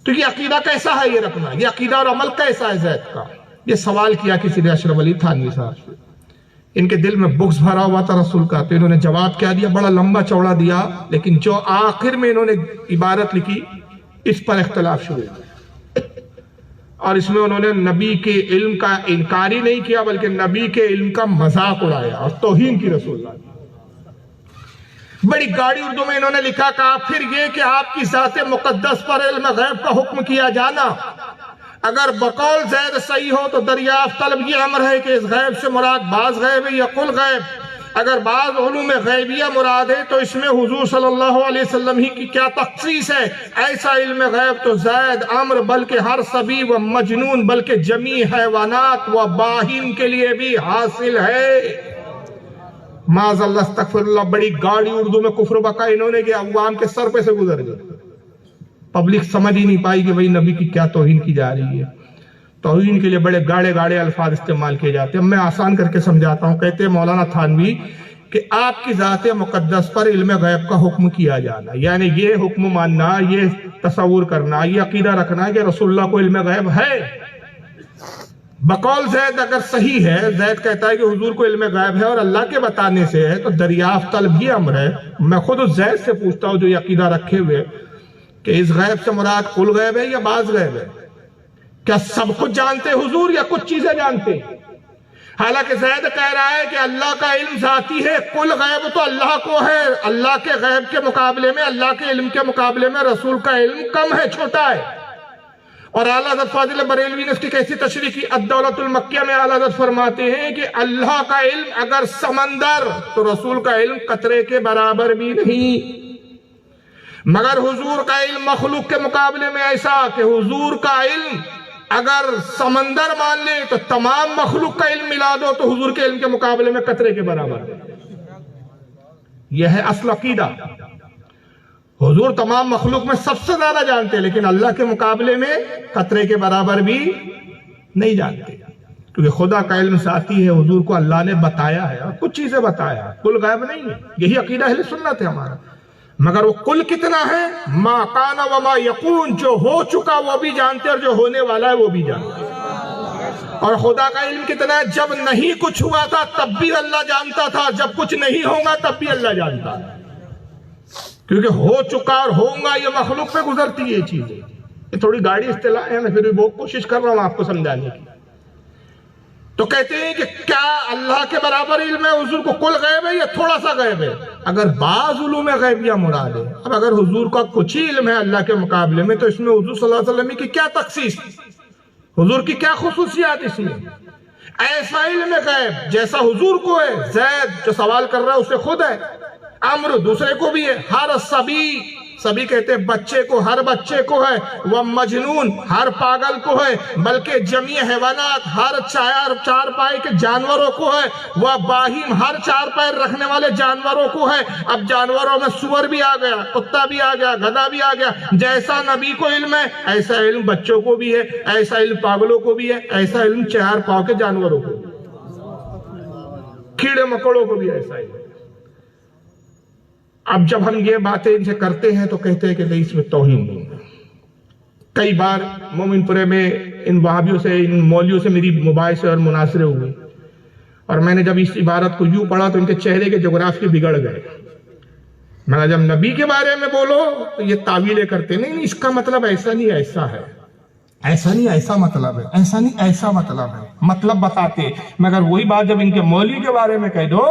تو یہ عقیدہ کیسا ہے یہ رکھنا، یہ عقیدہ اور عمل کیسا ہے زید کا؟ یہ سوال کیا کسی نے اشرف علی تھانوی صاحب سے، ان کے دل میں بغض بھرا ہوا تھا رسول کا، تو انہوں نے جواب کیا دیا، بڑا لمبا چوڑا دیا، لیکن جو آخر میں انہوں نے عبارت لکھی اس پر اختلاف شروع ہوا، اور اس میں انہوں نے نبی کے علم کا انکار ہی نہیں کیا بلکہ نبی کے علم کا مذاق اڑایا اور توہین کی رسول اللہ۔ بڑی گاڑی اردو میں انہوں نے لکھا، کہا پھر یہ کہ آپ کی ذات مقدس پر علم غیب کا حکم کیا جانا اگر بقول زید صحیح ہو تو دریافت طلب یہ امر ہے کہ اس غیب سے مراد بعض غیب ہے یا کل غیب۔ اگر بعض علوم غیبیہ مراد ہے تو اس میں حضور صلی اللہ علیہ وسلم ہی کی کیا تخصیص ہے؟ ایسا علم غیب تو زید، عمر، بلکہ ہر صبی و مجنون، بلکہ جمیع حیوانات و باہیم کے لیے بھی حاصل ہے۔ معاذ اللہ استغفر اللہ، بڑی گاڑی اردو میں کفر بکا انہوں نے کہ عوام کے سر پہ سے گزر گئے، پبلک سمجھ ہی نہیں پائی کہ بھئی نبی کی کیا توہین کی جا رہی ہے۔ توہین کے لیے بڑے گاڑے گاڑے الفاظ استعمال کیے جاتے ہیں۔ میں آسان کر کے سمجھاتا ہوں، کہتے ہیں مولانا تھانوی کہ آپ کی ذات مقدس پر علم غیب کا حکم کیا جانا، یعنی یہ حکم ماننا، یہ تصور کرنا، یہ عقیدہ رکھنا کہ رسول اللہ کو علم غیب ہے۔ بقول زید اگر صحیح ہے، زید کہتا ہے کہ حضور کو علم غیب ہے اور اللہ کے بتانے سے ہے، تو دریافت طلب یہ امر ہے۔ میں خود اس زید سے پوچھتا ہوں جو یہ عقیدہ رکھے ہوئے کہ اس غیب سے مراد کل غیب ہے یا بعض غیب ہے؟ کیا سب کچھ جانتے حضور یا کچھ چیزیں جانتے؟ حالانکہ زید کہہ رہا ہے کہ اللہ کا علم ذاتی ہے، کل غیب تو اللہ کو ہے۔ اللہ کے غیب کے مقابلے میں، اللہ کے علم کے مقابلے میں رسول کا علم کم ہے، چھوٹا ہے۔ اور اعلیٰ حضرت فاضل بریلوی نے اس کی کیسی تشریح کی؟ الدولۃ المکیہ میں اعلیٰ حضرت فرماتے ہیں کہ اللہ کا علم اگر سمندر تو رسول کا علم قطرے کے برابر بھی نہیں، مگر حضور کا علم مخلوق کے مقابلے میں ایسا کہ حضور کا علم اگر سمندر مان لے تو تمام مخلوق کا علم ملا دو تو حضور کے علم کے مقابلے میں قطرے کے برابر۔ یہ ہے اصل عقیدہ۔ حضور تمام مخلوق میں سب سے زیادہ جانتے ہیں، لیکن اللہ کے مقابلے میں قطرے کے برابر بھی نہیں جانتے، کیونکہ خدا کا علم ذاتی ہے، حضور کو اللہ نے بتایا ہے اور کچھ چیزیں بتایا ہے، کل غیب نہیں ہے۔ یہی عقیدہ اہل سنت ہے ہمارا۔ مگر وہ کل کتنا ہے؟ ما کان و ما یکون، جو ہو چکا وہ بھی جانتے اور جو ہونے والا ہے وہ بھی جانتے۔ اور خدا کا علم کتنا ہے؟ جب نہیں کچھ ہوا تھا تب بھی اللہ جانتا تھا، جب کچھ نہیں ہوگا تب بھی اللہ جانتا ہے، کیونکہ ہو چکا اور ہوگا یہ مخلوق پہ گزرتی ہے یہ چیزیں۔ یہ تھوڑی گاڑی اصطلاح ہے، میں پھر بھی بہت کوشش کر رہا ہوں آپ کو سمجھانے کی۔ تو کہتے ہیں کہ کیا اللہ کے برابر علم ہے حضور کو کل غیب ہے یا تھوڑا سا غیب ہے؟ اگر بعض علوم غیبیہ مراد ہے، اب اگر حضور کا کچھ ہی علم ہے اللہ کے مقابلے میں، تو اس میں حضور صلی اللہ علیہ وسلم کی کیا تخصیص، حضور کی کیا خصوصیات اس میں؟ ایسا علم غیب جیسا حضور کو ہے، زید جو سوال کر رہا ہے اسے خود ہے، عمر دوسرے کو بھی ہے، ہر سبی کہتے ہیں بچے کو، ہر بچے کو ہے، وہ مجنون ہر پاگل کو ہے، بلکہ جمیع حیوانات ہر چار پائے کے جانوروں کو ہے، وہ باہیم ہر چار پیر رکھنے والے جانوروں کو ہے۔ اب جانوروں میں سور بھی آ گیا، کتا بھی آ گیا، گدھا بھی آ گیا۔ جیسا نبی کو علم ہے ایسا علم بچوں کو بھی ہے، ایسا علم پاگلوں کو بھی ہے، ایسا علم چار پاؤں کے جانوروں کو بھی، کیڑے مکوڑوں کو بھی ایسا علم۔ اب جب ہم یہ باتیں ان سے کرتے ہیں تو کہتے ہیں کہ نہیں اس میں توہین نہیں ہے۔ کئی بار مومن پورے میں ان وہابیوں سے، ان مولویوں سے میری مباحثے اور مناظرے ہوئے، اور میں نے جب اس عبارت کو یوں پڑھا تو ان کے چہرے کے جغرافیے بگڑ گئے۔ میں نے جب نبی کے بارے میں بولو تو یہ تعویلیں کرتے، نہیں اس کا مطلب ایسا نہیں ایسا ہے، ایسا نہیں ایسا مطلب ہے، ایسا نہیں ایسا مطلب ہے، مطلب بتاتے۔ مگر وہی بات جب ان کے مولوی کے بارے میں کہہ دو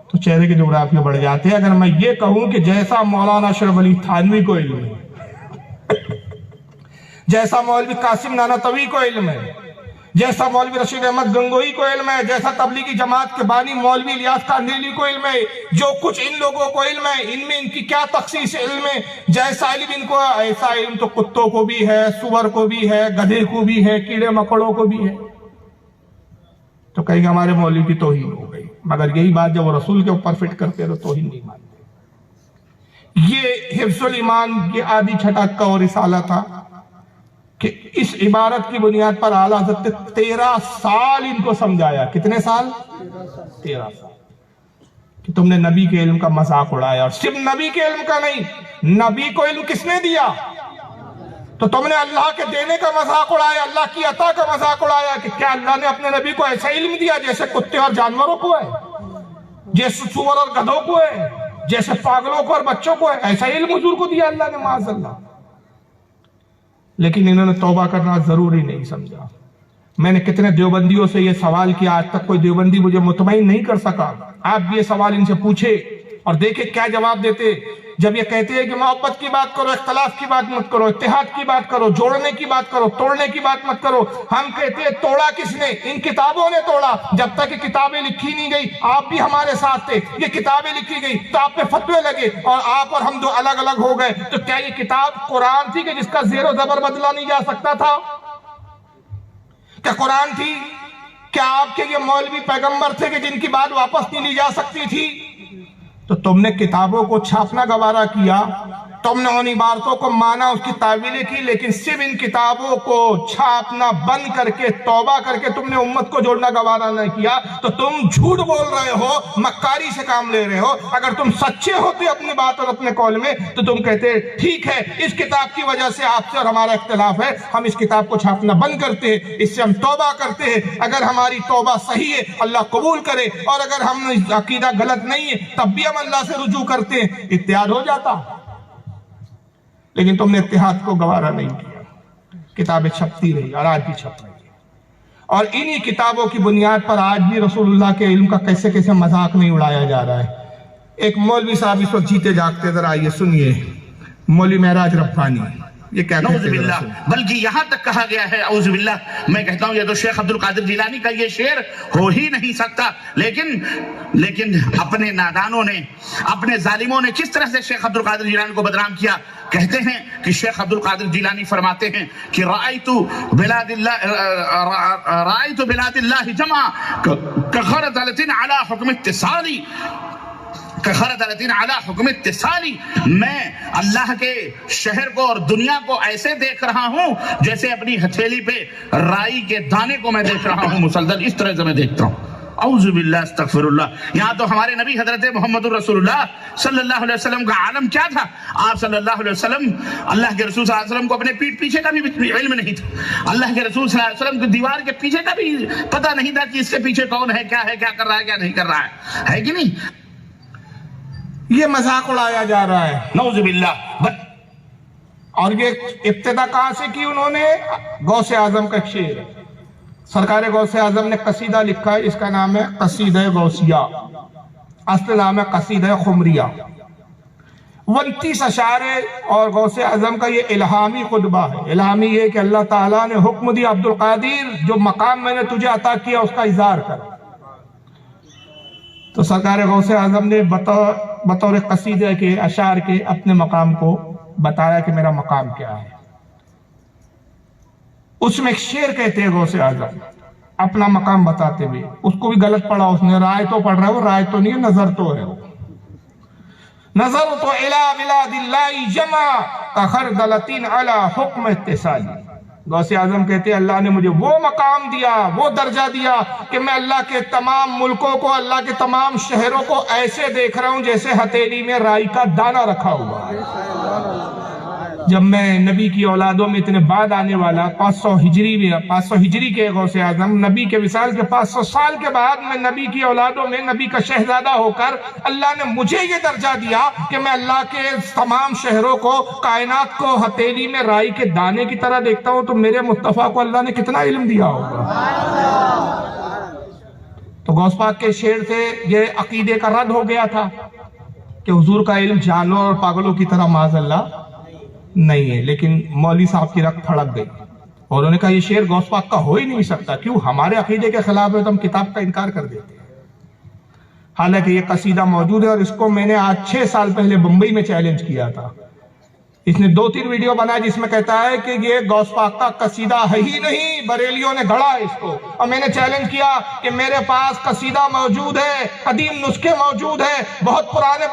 تو چہرے کے جغرافیے بڑھ جاتے ہیں۔ اگر میں یہ کہوں کہ جیسا مولانا اشرف علی تھانوی کو علم ہے، جیسا مولوی قاسم نانوتوی کو علم ہے، جیسا مولوی رشید احمد گنگوئی کو علم ہے، جیسا تبلیغی جماعت کے بانی مولوی الیاس قاندیلی کو علم ہے، جو کچھ ان لوگوں کو علم ہے، ان میں ان کی کیا تخصیص علم ہے؟ جیسا علم ان کو، ایسا علم تو کتوں کو بھی ہے، سور کو بھی ہے، گدھے کو بھی ہے، کیڑے مکوڑوں کو بھی ہے۔ تو کہیں گے ہمارے مولوی کی توہین ہو گئی، مگر یہی بات جب وہ رسول کے اوپر فٹ کرتے ہیں تو توہین نہیں مانتے۔ یہ حفظ الایمان کی آدھی چھٹک کا اور رسالہ تھا کہ اس عبارت کی بنیاد پر اعلیٰ حضرت نے 13 سال ان کو سمجھایا۔ کتنے سال؟ 13 سال کہ تم نے نبی کے علم کا مذاق اڑایا، اور صرف نبی کے علم کا نہیں، نبی کو علم کس نے دیا؟ تو تم نے اللہ کے دینے کا مذاق اڑایا، اللہ کی عطا کا مذاق اڑایا کہ کیا اللہ نے اپنے نبی کو ایسا علم دیا جیسے کتے اور جانوروں کو ہے، جیسے سور اور گدھوں کو ہے، جیسے پاگلوں کو اور بچوں کو ہے؟ ایسا علم حضور کو دیا اللہ نے معاذ اللہ۔ لیکن انہوں نے توبہ کرنا ضروری نہیں سمجھا۔ میں نے کتنے دیوبندیوں سے یہ سوال کیا، آج تک کوئی دیوبندی مجھے مطمئن نہیں کر سکا۔ آپ بھی یہ سوال ان سے پوچھے اور دیکھیں کیا جواب دیتے۔ جب یہ کہتے ہیں کہ محبت کی بات کرو، اختلاف کی بات مت کرو، اتحاد کی بات کرو، جوڑنے کی بات کرو، توڑنے کی بات مت کرو، ہم کہتے ہیں توڑا کس نے؟ ان کتابوں نے توڑا۔ جب تک یہ کتابیں لکھی نہیں گئی، آپ بھی ہمارے ساتھ تھے، یہ کتابیں لکھی گئی تو آپ پہ فتوے لگے اور آپ اور ہم دو الگ الگ ہو گئے۔ تو کیا یہ کتاب قرآن تھی کہ جس کا زیر و زبر بدلا نہیں جا سکتا تھا؟ کیا قرآن تھی؟ کیا آپ کے یہ مولوی پیغمبر تھے کہ جن کی بات واپس نہیں لی جا سکتی تھی؟ تو تم نے کتابوں کو چھاپنا گوارا کیا، تم نے ان عبارتوں کو مانا، اس کی تعویلیں کی، لیکن صرف ان کتابوں کو چھاپنا بند کر کے توبہ کر کے تم نے امت کو جوڑنا گوارا نہ کیا۔ تو تم جھوٹ بول رہے ہو، مکاری سے کام لے رہے ہو۔ اگر تم سچے ہوتے اپنی بات اور اپنے قول میں تو تم کہتے ٹھیک ہے، اس کتاب کی وجہ سے آپ سے اور ہمارا اختلاف ہے، ہم اس کتاب کو چھاپنا بند کرتے ہیں، اس سے ہم توبہ کرتے ہیں۔ اگر ہماری توبہ صحیح ہے اللہ قبول کرے، اور اگر ہم عقیدہ غلط نہیں ہے تب بھی ہم اللہ سے رجوع کرتے ہیں، اتحاد ہو جاتا۔ لیکن تم نے اتحاد کو گوارا نہیں کیا، کتابیں چھپتی رہی اور آج بھی چھپ رہی ہے، اور انہی کتابوں کی بنیاد پر آج بھی رسول اللہ کے علم کا کیسے کیسے مذاق نہیں اڑایا جا رہا ہے۔ ایک مولوی صاحب اس وقت جیتے جاگتے، ذرا آئیے سنیے، مولوی معراج ربانی یہ کیا نعوذ کہتے ہیں؟ باللہ، بلکہ یہاں تک کہا گیا ہے، اعوذ باللہ، میں کہتا ہوں یہ تو شیخ عبد القادر جیلانی کا یہ شعر ہو ہی نہیں سکتا، لیکن اپنے نادانوں نے، اپنے ظالموں نے کس طرح سے شیخ عبد القادر جیلانی کو بدنام کیا۔ کہتے ہیں کہ شیخ عبد القادر جیلانی فرماتے ہیں کہ رأیت بلاد اللہ جمع کخردلۃ علی حکم اتصالی، علی حکم اتصالی، میں اللہ کے شہر کو اور دنیا کو ایسے دیکھ رہا ہوں جیسے اپنی ہتھیلی پہ رائی کے دانے کو میں دیکھ رہا ہوں، مسلسل اس طرح سے میں دیکھتا ہوں۔ اعوذ باللہ، استغفر اللہ۔ یہاں تو ہمارے نبی حضرت محمد الرسول اللہ صلی اللہ علیہ وسلم کا عالم کیا تھا؟ آپ صلی اللہ علیہ وسلم، اللہ کے رسول صلی اللہ علیہ وسلم کو اپنے پیٹھ پیچھے کا بھی علم نہیں تھا، اللہ کے رسول صلی اللہ علیہ وسلم کو دیوار کے پیچھے کا بھی پتہ نہیں تھا کہ اس کے پیچھے کون ہے، کیا کر رہا ہے، کیا نہیں کر رہا ہے کہ نہیں؟ یہ مذاق اڑایا جا رہا ہے، نعوذ باللہ۔ اور یہ ابتدا کہاں سے کی انہوں نے؟ غوث اعظم کا شعر ہے، سرکار غوث اعظم نے قصیدہ لکھا ہے، اس کا نام ہے قصیدہ غوثیہ، اصل نام ہے قصیدہ خمریہ، 29 اشعار ہے، اور غوث اعظم کا یہ الہامی خطبہ ہے۔ الہامی یہ کہ اللہ تعالیٰ نے حکم دیا عبد القادر جو مقام میں نے تجھے عطا کیا اس کا اظہار کر۔ تو سرکار غوث اعظم نے بطور قصیدہ کے اشعار کے اپنے مقام کو بتایا کہ میرا مقام کیا ہے۔ اس میں ایک شعر کہتے ہیں غوث اعظم اپنا مقام بتاتے ہوئے، اس کو بھی غلط پڑھا اس نے، رائے تو پڑھ رہا ہے، وہ رائے تو نہیں ہے، نظر تو ہے، وہ نظر تو الی بلاد اللہ جمع کخردلۃ علی حکم اتصالی۔ غوث اعظم کہتے ہیں اللہ نے مجھے وہ مقام دیا، وہ درجہ دیا کہ میں اللہ کے تمام ملکوں کو، اللہ کے تمام شہروں کو ایسے دیکھ رہا ہوں جیسے ہتھیلی میں رائی کا دانہ رکھا ہوا ہے۔ جب میں نبی کی اولادوں میں اتنے بعد آنے والا 500 ہجری کے غوث اعظم، نبی کے وصال کے 500 سال کے بعد میں نبی کی اولادوں میں نبی کا شہزادہ ہو کر اللہ نے مجھے یہ درجہ دیا کہ میں اللہ کے تمام شہروں کو، کائنات کو ہتھیلی میں رائی کے دانے کی طرح دیکھتا ہوں، تو میرے مصطفیٰ کو اللہ نے کتنا علم دیا ہوگا۔ تو غوث پاک کے شعر سے یہ عقیدے کا رد ہو گیا تھا کہ حضور کا علم جانور اور پاگلوں کی طرح معاذ اللہ نہیں ہے، لیکن مولوی صاحب کی رگ پھڑک گئی اور انہوں نے کہا یہ شعر غوث پاک کا ہو ہی نہیں سکتا، کیوں؟ ہمارے عقیدے کے خلاف ہے تو ہم کتاب کا انکار کر دیتے ہیں۔ حالانکہ یہ قصیدہ موجود ہے اور اس کو میں نے آج 6 سال پہلے بمبئی میں چیلنج کیا تھا۔ اس نے 2-3 ویڈیو بنایا جس میں کہتا ہے کہ یہ غوث پاک کا قصیدہ ہے ہی نہیں، بریلیوں نے گھڑا ہے اس کو، اور میں نے چیلنج کیا کہ میرے پاس قصیدہ موجود ہے، قدیم نسخے موجود ہیں، بہت پرانے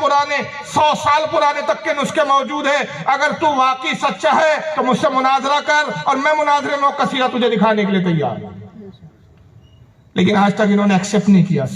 100 سال پرانے تک کے نسخے موجود ہیں، اگر تو واقعی سچا ہے تو مجھ سے مناظرہ کر، اور میں مناظرے میں وہ قصیدہ تجھے دکھانے کے لیے تیار ہوں۔ لیکن آج تک انہوں نے ایکسپٹ نہیں کیا،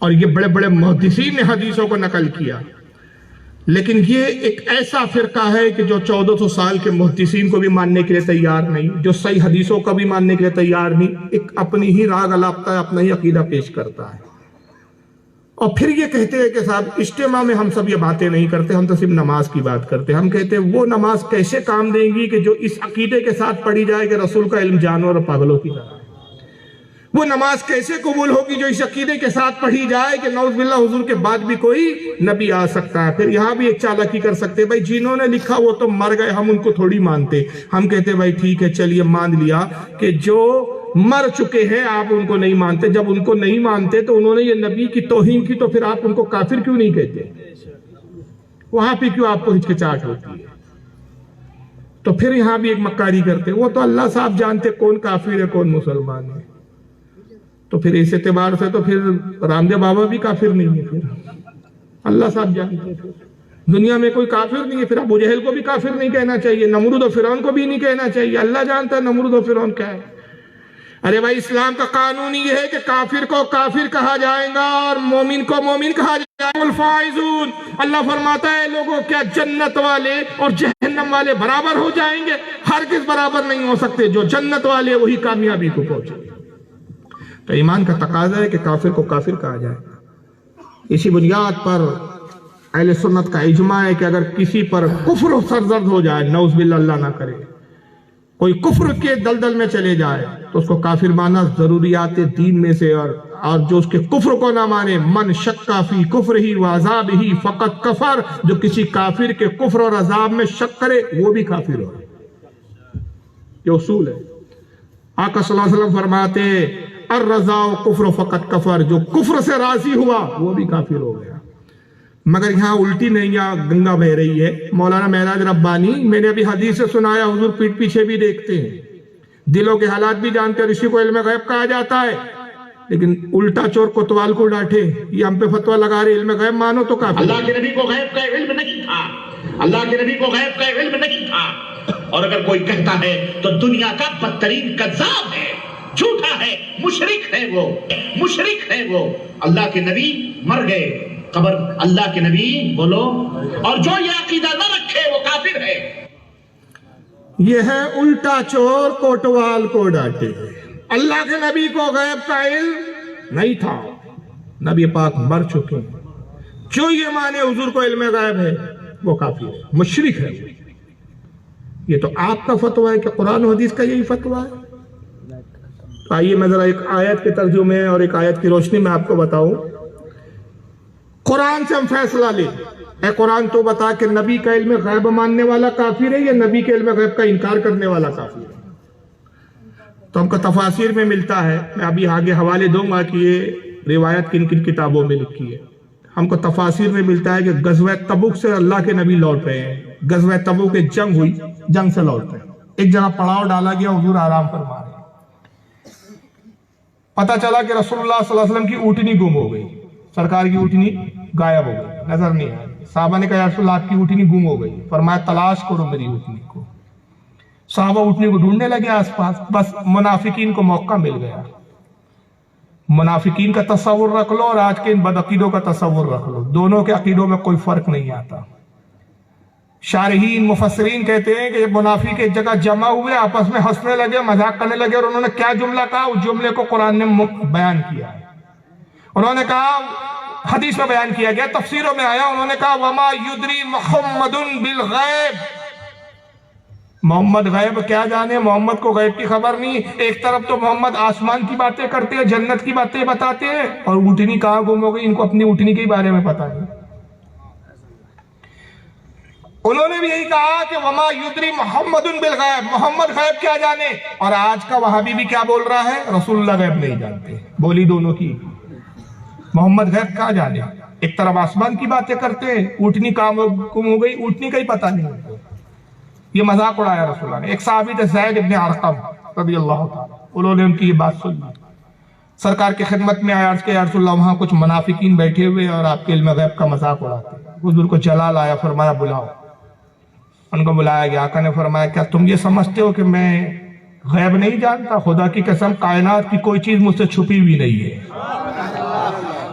اور یہ بڑے بڑے محدثین نے حدیثوں کو نقل کیا، لیکن یہ ایک ایسا فرقہ ہے کہ جو 1400 سال کے محدثین کو بھی ماننے کے لیے تیار نہیں، جو صحیح حدیثوں کا بھی ماننے کے لیے تیار نہیں، ایک اپنی ہی راگ الاپتا ہے، اپنا ہی عقیدہ پیش کرتا ہے، اور پھر یہ کہتے ہیں کہ صاحب اجتماع میں ہم سب یہ باتیں نہیں کرتے، ہم تو صرف نماز کی بات کرتے ہیں۔ ہم کہتے ہیں وہ نماز کیسے کام دیں گی کہ جو اس عقیدے کے ساتھ پڑھی جائے کہ رسول کا علم جانور اور پاگلوں کی طرح ہے؟ وہ نماز کیسے قبول ہوگی جو اس عقیدے کے ساتھ پڑھی جائے کہ نعوذ باللہ حضور کے بعد بھی کوئی نبی آ سکتا ہے؟ پھر یہاں بھی ایک چالاکی کر سکتے ہیں، بھائی جنہوں نے لکھا وہ تو مر گئے، ہم ان کو تھوڑی مانتے۔ ہم کہتے ہیں بھائی ٹھیک ہے، چلیے مان لیا کہ جو مر چکے ہیں آپ ان کو نہیں مانتے، جب ان کو نہیں مانتے تو انہوں نے یہ نبی کی توہین کی، تو پھر آپ ان کو کافر کیوں نہیں کہتے؟ وہاں پہ کیوں آپ کو ہچکچاہٹ ہوتی ہے؟ تو پھر یہاں بھی ایک مکاری کرتے ہیں، وہ تو اللہ صاحب جانتے کون کافر ہے کون مسلمان ہے۔ تو پھر اس اعتبار سے تو پھر رام دیو بابا بھی کافر نہیں ہے، پھر اللہ صاحب جانتے ہیں۔ دنیا میں کوئی کافر نہیں ہے، پھر ابو جہل کو بھی کافر نہیں کہنا چاہیے، نمرود و فرعون کو بھی نہیں کہنا چاہیے، اللہ جانتا ہے نمرود و فرعون کیا ہے۔ ارے بھائی اسلام کا قانون یہ ہے کہ کافر کو کافر کہا جائے گا اور مومن کو مومن کہا جائے گا۔ الفائزون، اللہ فرماتا ہے لوگوں کیا جنت والے اور جہنم والے برابر ہو جائیں گے؟ ہرگز برابر نہیں ہو سکتے، جو جنت والے وہی کامیابی کو پہنچے۔ تو ایمان کا تقاضا ہے کہ کافر کو کافر کہا جائے۔ اسی بنیاد پر اہل سنت کا اجماع ہے کہ اگر کسی پر کفر و سرزد ہو جائے، نعوذ باللہ اللہ نہ کرے، کوئی کفر کے دلدل میں چلے جائے تو اس کو کافر ماننا ضروریات دین میں سے، اور جو اس کے کفر کو نہ مانے، من شکا فی کفرہ و عذابہ فقط کفر، جو کسی کافر کے کفر اور عذاب میں شک کرے وہ بھی کافر ہو۔ یہ اصول ہے۔ آقا صلی اللہ علیہ وسلم فرماتے الرضا کفر فقط کفر، جو کفر سے راضی ہوا وہ بھی کافر ہو گیا۔ مگر یہاں الٹی نیا گنگا بہ رہی ہے۔ مولانا معراج ربانی، میں نے ابھی حدیث سے سنایا، حضور پیٹ پیچھے بھی دیکھتے ہیں، دلوں کے حالات بھی جانتے ہیں، رشی کو علم غیب کہا جاتا ہے، لیکن الٹا چور کوتوال کو ڈانٹے، یہ ہم پہ فتویٰ لگا رہے علم غیب مانو تو کافر۔ اللہ کے نبی کو غیب کا علم نہیں تھا، اللہ کے نبی کو غیب کا علم نہیں تھا، اور اگر کوئی کہتا ہے تو دنیا کا بدترین کذاب ہے، جھوٹا ہے، مشرک ہے وہ، مشرک ہے وہ۔ اللہ کے نبی مر گئے، قبر اللہ کے نبی بولو، اور جو یہ عقیدہ نہ رکھے وہ کافر ہے۔ یہ ہے الٹا چور کوتوال کو ڈانٹے۔ اللہ کے نبی کو غیب کا علم نہیں تھا، نبی پاک مر چکے ہیں، جو یہ مانے حضور کو علم غیب ہے وہ کافر ہے، مشرک ہے۔ یہ تو آپ کا فتویٰ ہے کہ قرآن و حدیث کا یہی فتویٰ ہے۔ آئیے میں ذرا ایک آیت کے ترجمے اور ایک آیت کی روشنی میں آپ کو بتاؤں۔ قرآن سے ہم فیصلہ لیں، اے قرآن تو بتا کہ نبی کا علم غیب ماننے والا کافر ہے یا نبی کے علم غیب کا انکار کرنے والا کافر ہے؟ تو ہم کو تفاسیر میں ملتا ہے، میں ابھی آگے حوالے دوں گا کہ یہ روایت کن کن کتابوں میں لکھی ہے۔ ہم کو تفاسیر میں ملتا ہے کہ غزوہ تبوک سے اللہ کے نبی لوٹ رہے ہیں، غزوہ تبوک ایک جنگ ہوئی، جنگ سے لوٹ رہے ہیں، ایک جگہ پڑاؤ ڈالا گیا، حضور آرام فرما رہے ہیں، پتہ چلا کہ رسول اللہ صلی اللہ علیہ وسلم کی اونٹنی گم ہو گئی، سرکار کی اونٹنی غائب ہو گئی، نظر نہیں آئی۔ صحابہ نے کہا یا رسول اللہ آپ کی اونٹنی گم ہو گئی، فرمایا تلاش کرو میری اونٹنی کو۔ صحابہ اونٹنی کو ڈھونڈنے لگے آس پاس، بس منافقین کو موقع مل گیا۔ منافقین کا تصور رکھ لو اور آج کے ان بدعقیدوں کا تصور رکھ لو، دونوں کے عقیدوں میں کوئی فرق نہیں آتا۔ شارحین مفسرین کہتے ہیں کہ منافق ایک جگہ جمع ہوئے، آپس میں ہنسنے لگے، مذاق کرنے لگے، اور انہوں نے کیا جملہ کہا، اس جملے کو قرآن نے بیان کیا ہے۔ انہوں نے کہا، حدیث میں بیان کیا گیا، تفسیروں میں آیا، انہوں نے کہا وما یدری محمد بالغیب، محمد غیب کیا جانے، محمد کو غیب کی خبر نہیں۔ ایک طرف تو محمد آسمان کی باتیں کرتے ہیں، جنت کی باتیں بتاتے ہیں، اور اونٹنی کہاں گم ہو گئی ان کو اپنی اونٹنی کے بارے میں پتا نہیں۔ انہوں نے بھی یہی کہا کہ وما یدری محمد بالغیب، محمد غیب کیا جانے، اور آج کا وہابی بھی کیا بول رہا ہے، رسول اللہ غیب نہیں جانتے۔ بولی دونوں کی، محمد غیب کہاں جانے، ایک طرف آسمان کی باتیں کرتے ہیں، اونٹنی کہاں گم ہو گئی، اونٹنی کا ہی پتہ نہیں ہوتا۔ یہ مذاق اڑایا رسول اللہ نے۔ ایک صحابی تھے زید ابن ارقم رضی اللہ تعالیٰ، انہوں نے ان کی یہ بات سنی، سرکار کی خدمت میں آیا، عرض کیا یا رسول اللہ وہاں کچھ منافقین بیٹھے ہوئے اور آپ کے علم غیب کا مذاق اڑاتے ہیں۔ حضور کو جلال آیا، فرمایا بلاؤ۔ ان کو بلایا گیا، آقا نے فرمایا کیا تم یہ سمجھتے ہو کہ میں غیب نہیں جانتا؟ خدا کی قسم کائنات کی کوئی چیز مجھ سے چھپی ہوئی نہیں ہے،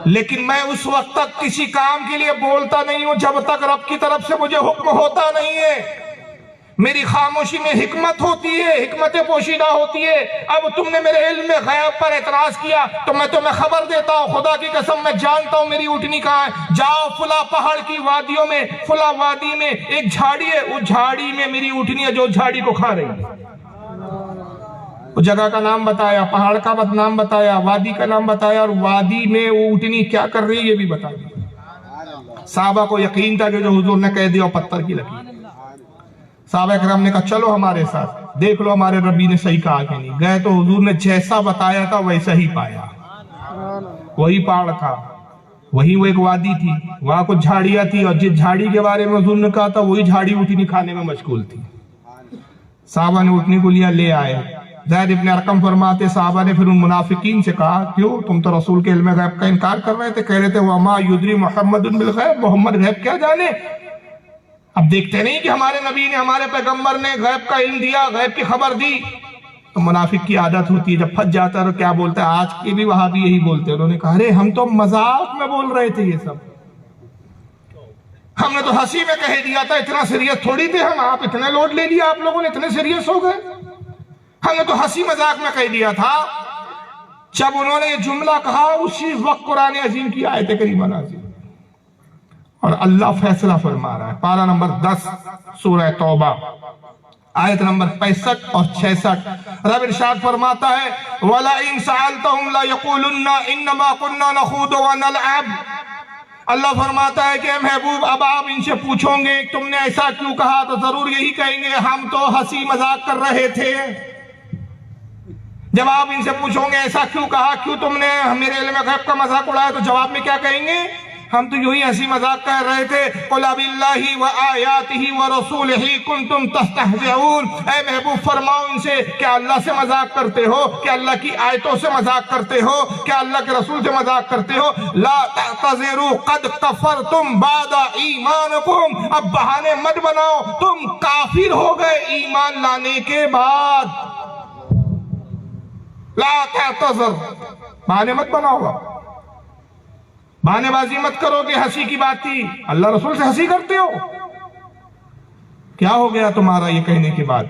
لیکن میں اس وقت تک کسی کام کے لیے بولتا نہیں ہوں جب تک رب کی طرف سے مجھے حکم ہوتا نہیں ہے. میری خاموشی میں حکمت ہوتی ہے، حکمت پوشیدہ ہوتی ہے. اب تم نے میرے علم میں غیب پر اعتراض کیا تو میں تمہیں خبر دیتا ہوں، خدا کی قسم میں جانتا ہوں میری اونٹنی کہاں ہے. جاؤ فلاں پہاڑ کی وادیوں میں، فلاں وادی میں ایک جھاڑی ہے، اس جھاڑی میں میری اونٹنی ہے جو جھاڑی کو کھا رہی ہے. اس جگہ کا نام بتایا، پہاڑ کا نام بتایا، وادی کا نام بتایا، اور وادی میں وہ اونٹنی کیا کر رہی ہے یہ بھی بتایا. صحابہ کو یقین تھا کہ جو حضور نے کہہ دیا پتھر کی لکیر. صحابہ کرام نے کہا چلو ہمارے ساتھ، دیکھ لو ہمارے ربی نے صحیح کہا کہ نہیں. گئے تو حضور نے جیسا بتایا تھا ویسا ہی پایا. وہی پہاڑ تھا، وہی وہ ایک وادی تھی، وہاں کچھ جھاڑیاں تھی، اور جس جھاڑی کے بارے میں حضور نے کہا تھا وہی جھاڑی اونٹنی کھانے میں مشغول تھی. صحابہ نے اونٹنی کو لیا، لے آئے. زید ابن ارقم فرماتے صحابہ نے پھر ان منافقین سے کہا کیوں تم تو رسول کے علم غیب کا انکار کر رہے تھے؟ کہہ رہے تھے وما یدری محمد بالغیب، محمد غیب کیا جانے. اب دیکھتے نہیں کہ ہمارے نبی نے، ہمارے پیغمبر نے غیب کا علم دیا، غیب کی خبر دی. تو منافق کی عادت ہوتی ہے جب پھنس جاتا ہے تو کیا بولتا ہے، آج کے بھی وہاں بھی یہی بولتے ہیں. انہوں نے کہا ارے ہم تو مذاق میں بول رہے تھے، یہ سب ہم نے تو ہنسی میں کہہ دیا تھا، اتنا سیریس تھوڑی تھے ہم. آپ اتنے لوڈ لے لیا، آپ لوگوں نے اتنے سیریس ہو گئے، ہم نے تو ہنسی مذاق میں کہہ دیا تھا. جب انہوں نے یہ جملہ کہا اسی وقت قرآن عظیم کی آیت کریمہ نازل اور اللہ فیصلہ فرما رہا ہے. پارہ نمبر 10 سورہ توبہ آیت نمبر 65 اور 66. رب ارشاد فرماتا ہے وَلَئِن سَأَلْتَهُمْ لَيَقُولُنَّ إِنَّمَا كُنَّا نَخُوضُ وَنَلْعَبُ. اللہ فرماتا ہے کہ محبوب اب آپ ان سے پوچھو گے تم نے ایسا کیوں کہا تو ضرور یہی کہیں گے ہم تو ہنسی مذاق کر رہے تھے. جب آپ ان سے پوچھو گے ایسا کیوں کہا، کیوں تم نے میرے علم غیب کا مذاق اڑایا، تو جواب میں کیا کہیں گے، ہم تو یوں ہی ہنسی مذاق کر رہے تھے. قُلْ بِاللَّهِ وَآيَاتِهِ وَرَسُولِهِ كُنْتُمْ تَسْتَهْزِئُونَ. اے محبوب فرماؤ ان سے کیا اللہ سے مذاق کرتے ہو، کیا اللہ کی آیتوں سے مذاق کرتے ہو، کیا اللہ کے رسول سے مذاق کرتے ہو. لا تعتذروا قد کفرتم بعد ایمانکم. اب بہانے مت بناؤ، تم کافر ہو گئے ایمان لانے کے بعد. لا تعتذر، بہانے مت بناؤ، بہانے بازی مت کرو کہ ہنسی کی بات تھی، اللہ رسول سے ہنسی کرتے ہو. کیا ہو گیا تمہارا یہ کہنے کے بعد؟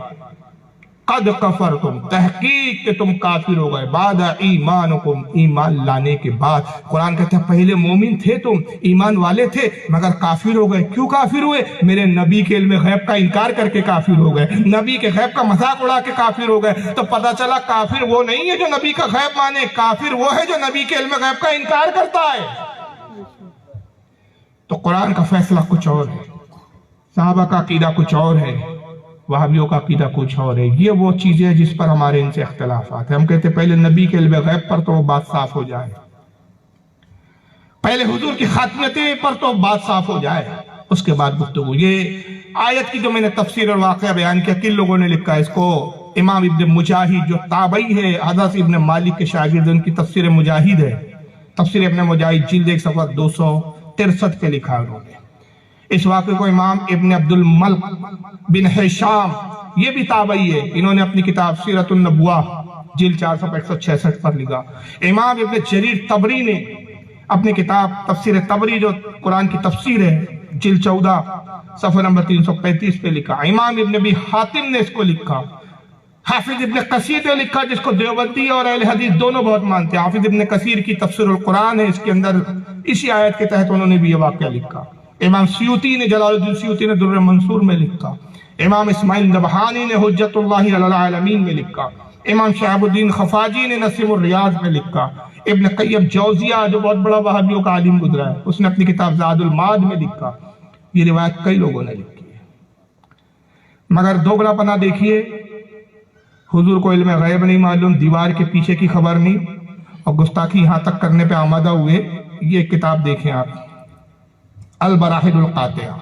قد کفرتم، تحقیق کہ تم کافر ہو گئے، بعد ایمانکم، ایمان لانے کے بعد. قرآن کہتا ہے پہلے مومن تھے تم، ایمان والے تھے، مگر کافر ہو گئے. کیوں کافر ہوئے؟ میرے نبی کے علم غیب کا انکار کر کے کافر ہو گئے، نبی کے غیب کا مذاق اڑا کے کافر ہو گئے. تو پتہ چلا کافر وہ نہیں ہے جو نبی کا غیب مانے، کافر وہ ہے جو نبی کے علم غیب کا انکار کرتا ہے. تو قرآن کا فیصلہ کچھ اور ہے، صحابہ کا عقیدہ کچھ اور ہے، وہابیوں کا عقیدہ کچھ اور ہے. یہ وہ چیزیں ہیں جس پر ہمارے ان سے اختلافات ہیں. ہم کہتے ہیں پہلے نبی کے علم غیب پر تو وہ بات صاف ہو جائے، پہلے حضور کی خاتمیتیں پر تو بات صاف ہو جائے، اس کے بعد گفتگو. یہ آیت کی جو میں نے تفسیر اور واقعہ بیان کیا، کن لوگوں نے لکھا اس کو؟ امام ابن مجاہد جو تابعی ہے، حضرت ابن مالک کے شاگرد، ان کی تفسیر مجاہد ہے. تفسیر ابن مجاہد جلد 1 صفحہ 263 کے لکھا انہوں نے. اس واقعے کو امام ابن عبد الملک بن حشام یہ بھی تابعی ہے، انہوں نے اپنی کتاب سیرت النبوہ جلد 4 صفحہ 166 پر لکھا. امام ابن جریر طبری نے اپنی کتاب تفسیر طبری جو قرآن کی تفسیر ہے جلد 14 صفحہ نمبر 335 پہ لکھا. امام ابن ابی حاتم نے اس کو لکھا. حافظ ابن کثیر نے لکھا جس کو دیوبندی اور اہل حدیث دونوں بہت مانتے ہیں. حافظ ابن کثیر کی تفسیر القرآن ہے، اس کے اندر اسی آیت کے تحت انہوں نے بھی یہ واقعہ لکھا. امام سیوطی نے، جلال الدین سیوطی نے در منصور میں لکھا. امام اسماعیل نبہانی نے حجت اللہ علی العالمین میں لکھا. امام شہاب الدین خفاجی نے نسیم الریاض میں لکھا. ابن قیم جوزیہ جو بہت بڑا وہابیوں کا عالم گزرا ہے، اس نے اپنی کتاب زاد المعاد میں لکھا. یہ روایت کئی لوگوں نے لکھی ہے. مگر دوگلا پنا دیکھیے، حضور کو علم غیب نہیں معلوم، دیوار کے پیچھے کی خبر نہیں، اور گستاخی یہاں تک کرنے پہ آمادہ ہوئے. یہ کتاب دیکھیں آپ، البراہد القاطعہ.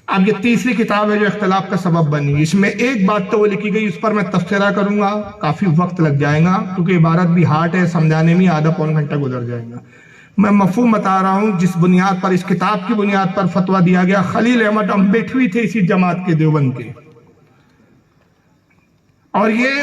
اب یہ تیسری کتاب ہے جو اختلاف کا سبب بنی. اس میں ایک بات تو وہ لکھی گئی، اس پر میں تبصرہ کروں گا، کافی وقت لگ جائے گا کیونکہ عبارت بھی ہارڈ ہے، سمجھانے میں آدھا پون گھنٹہ گزر جائے گا. میں مفہوم بتا رہا ہوں جس بنیاد پر، اس کتاب کی بنیاد پر فتویٰ دیا گیا. خلیل احمد امبیٹوی تھے اسی جماعت کے، دیوبند کے، اور یہ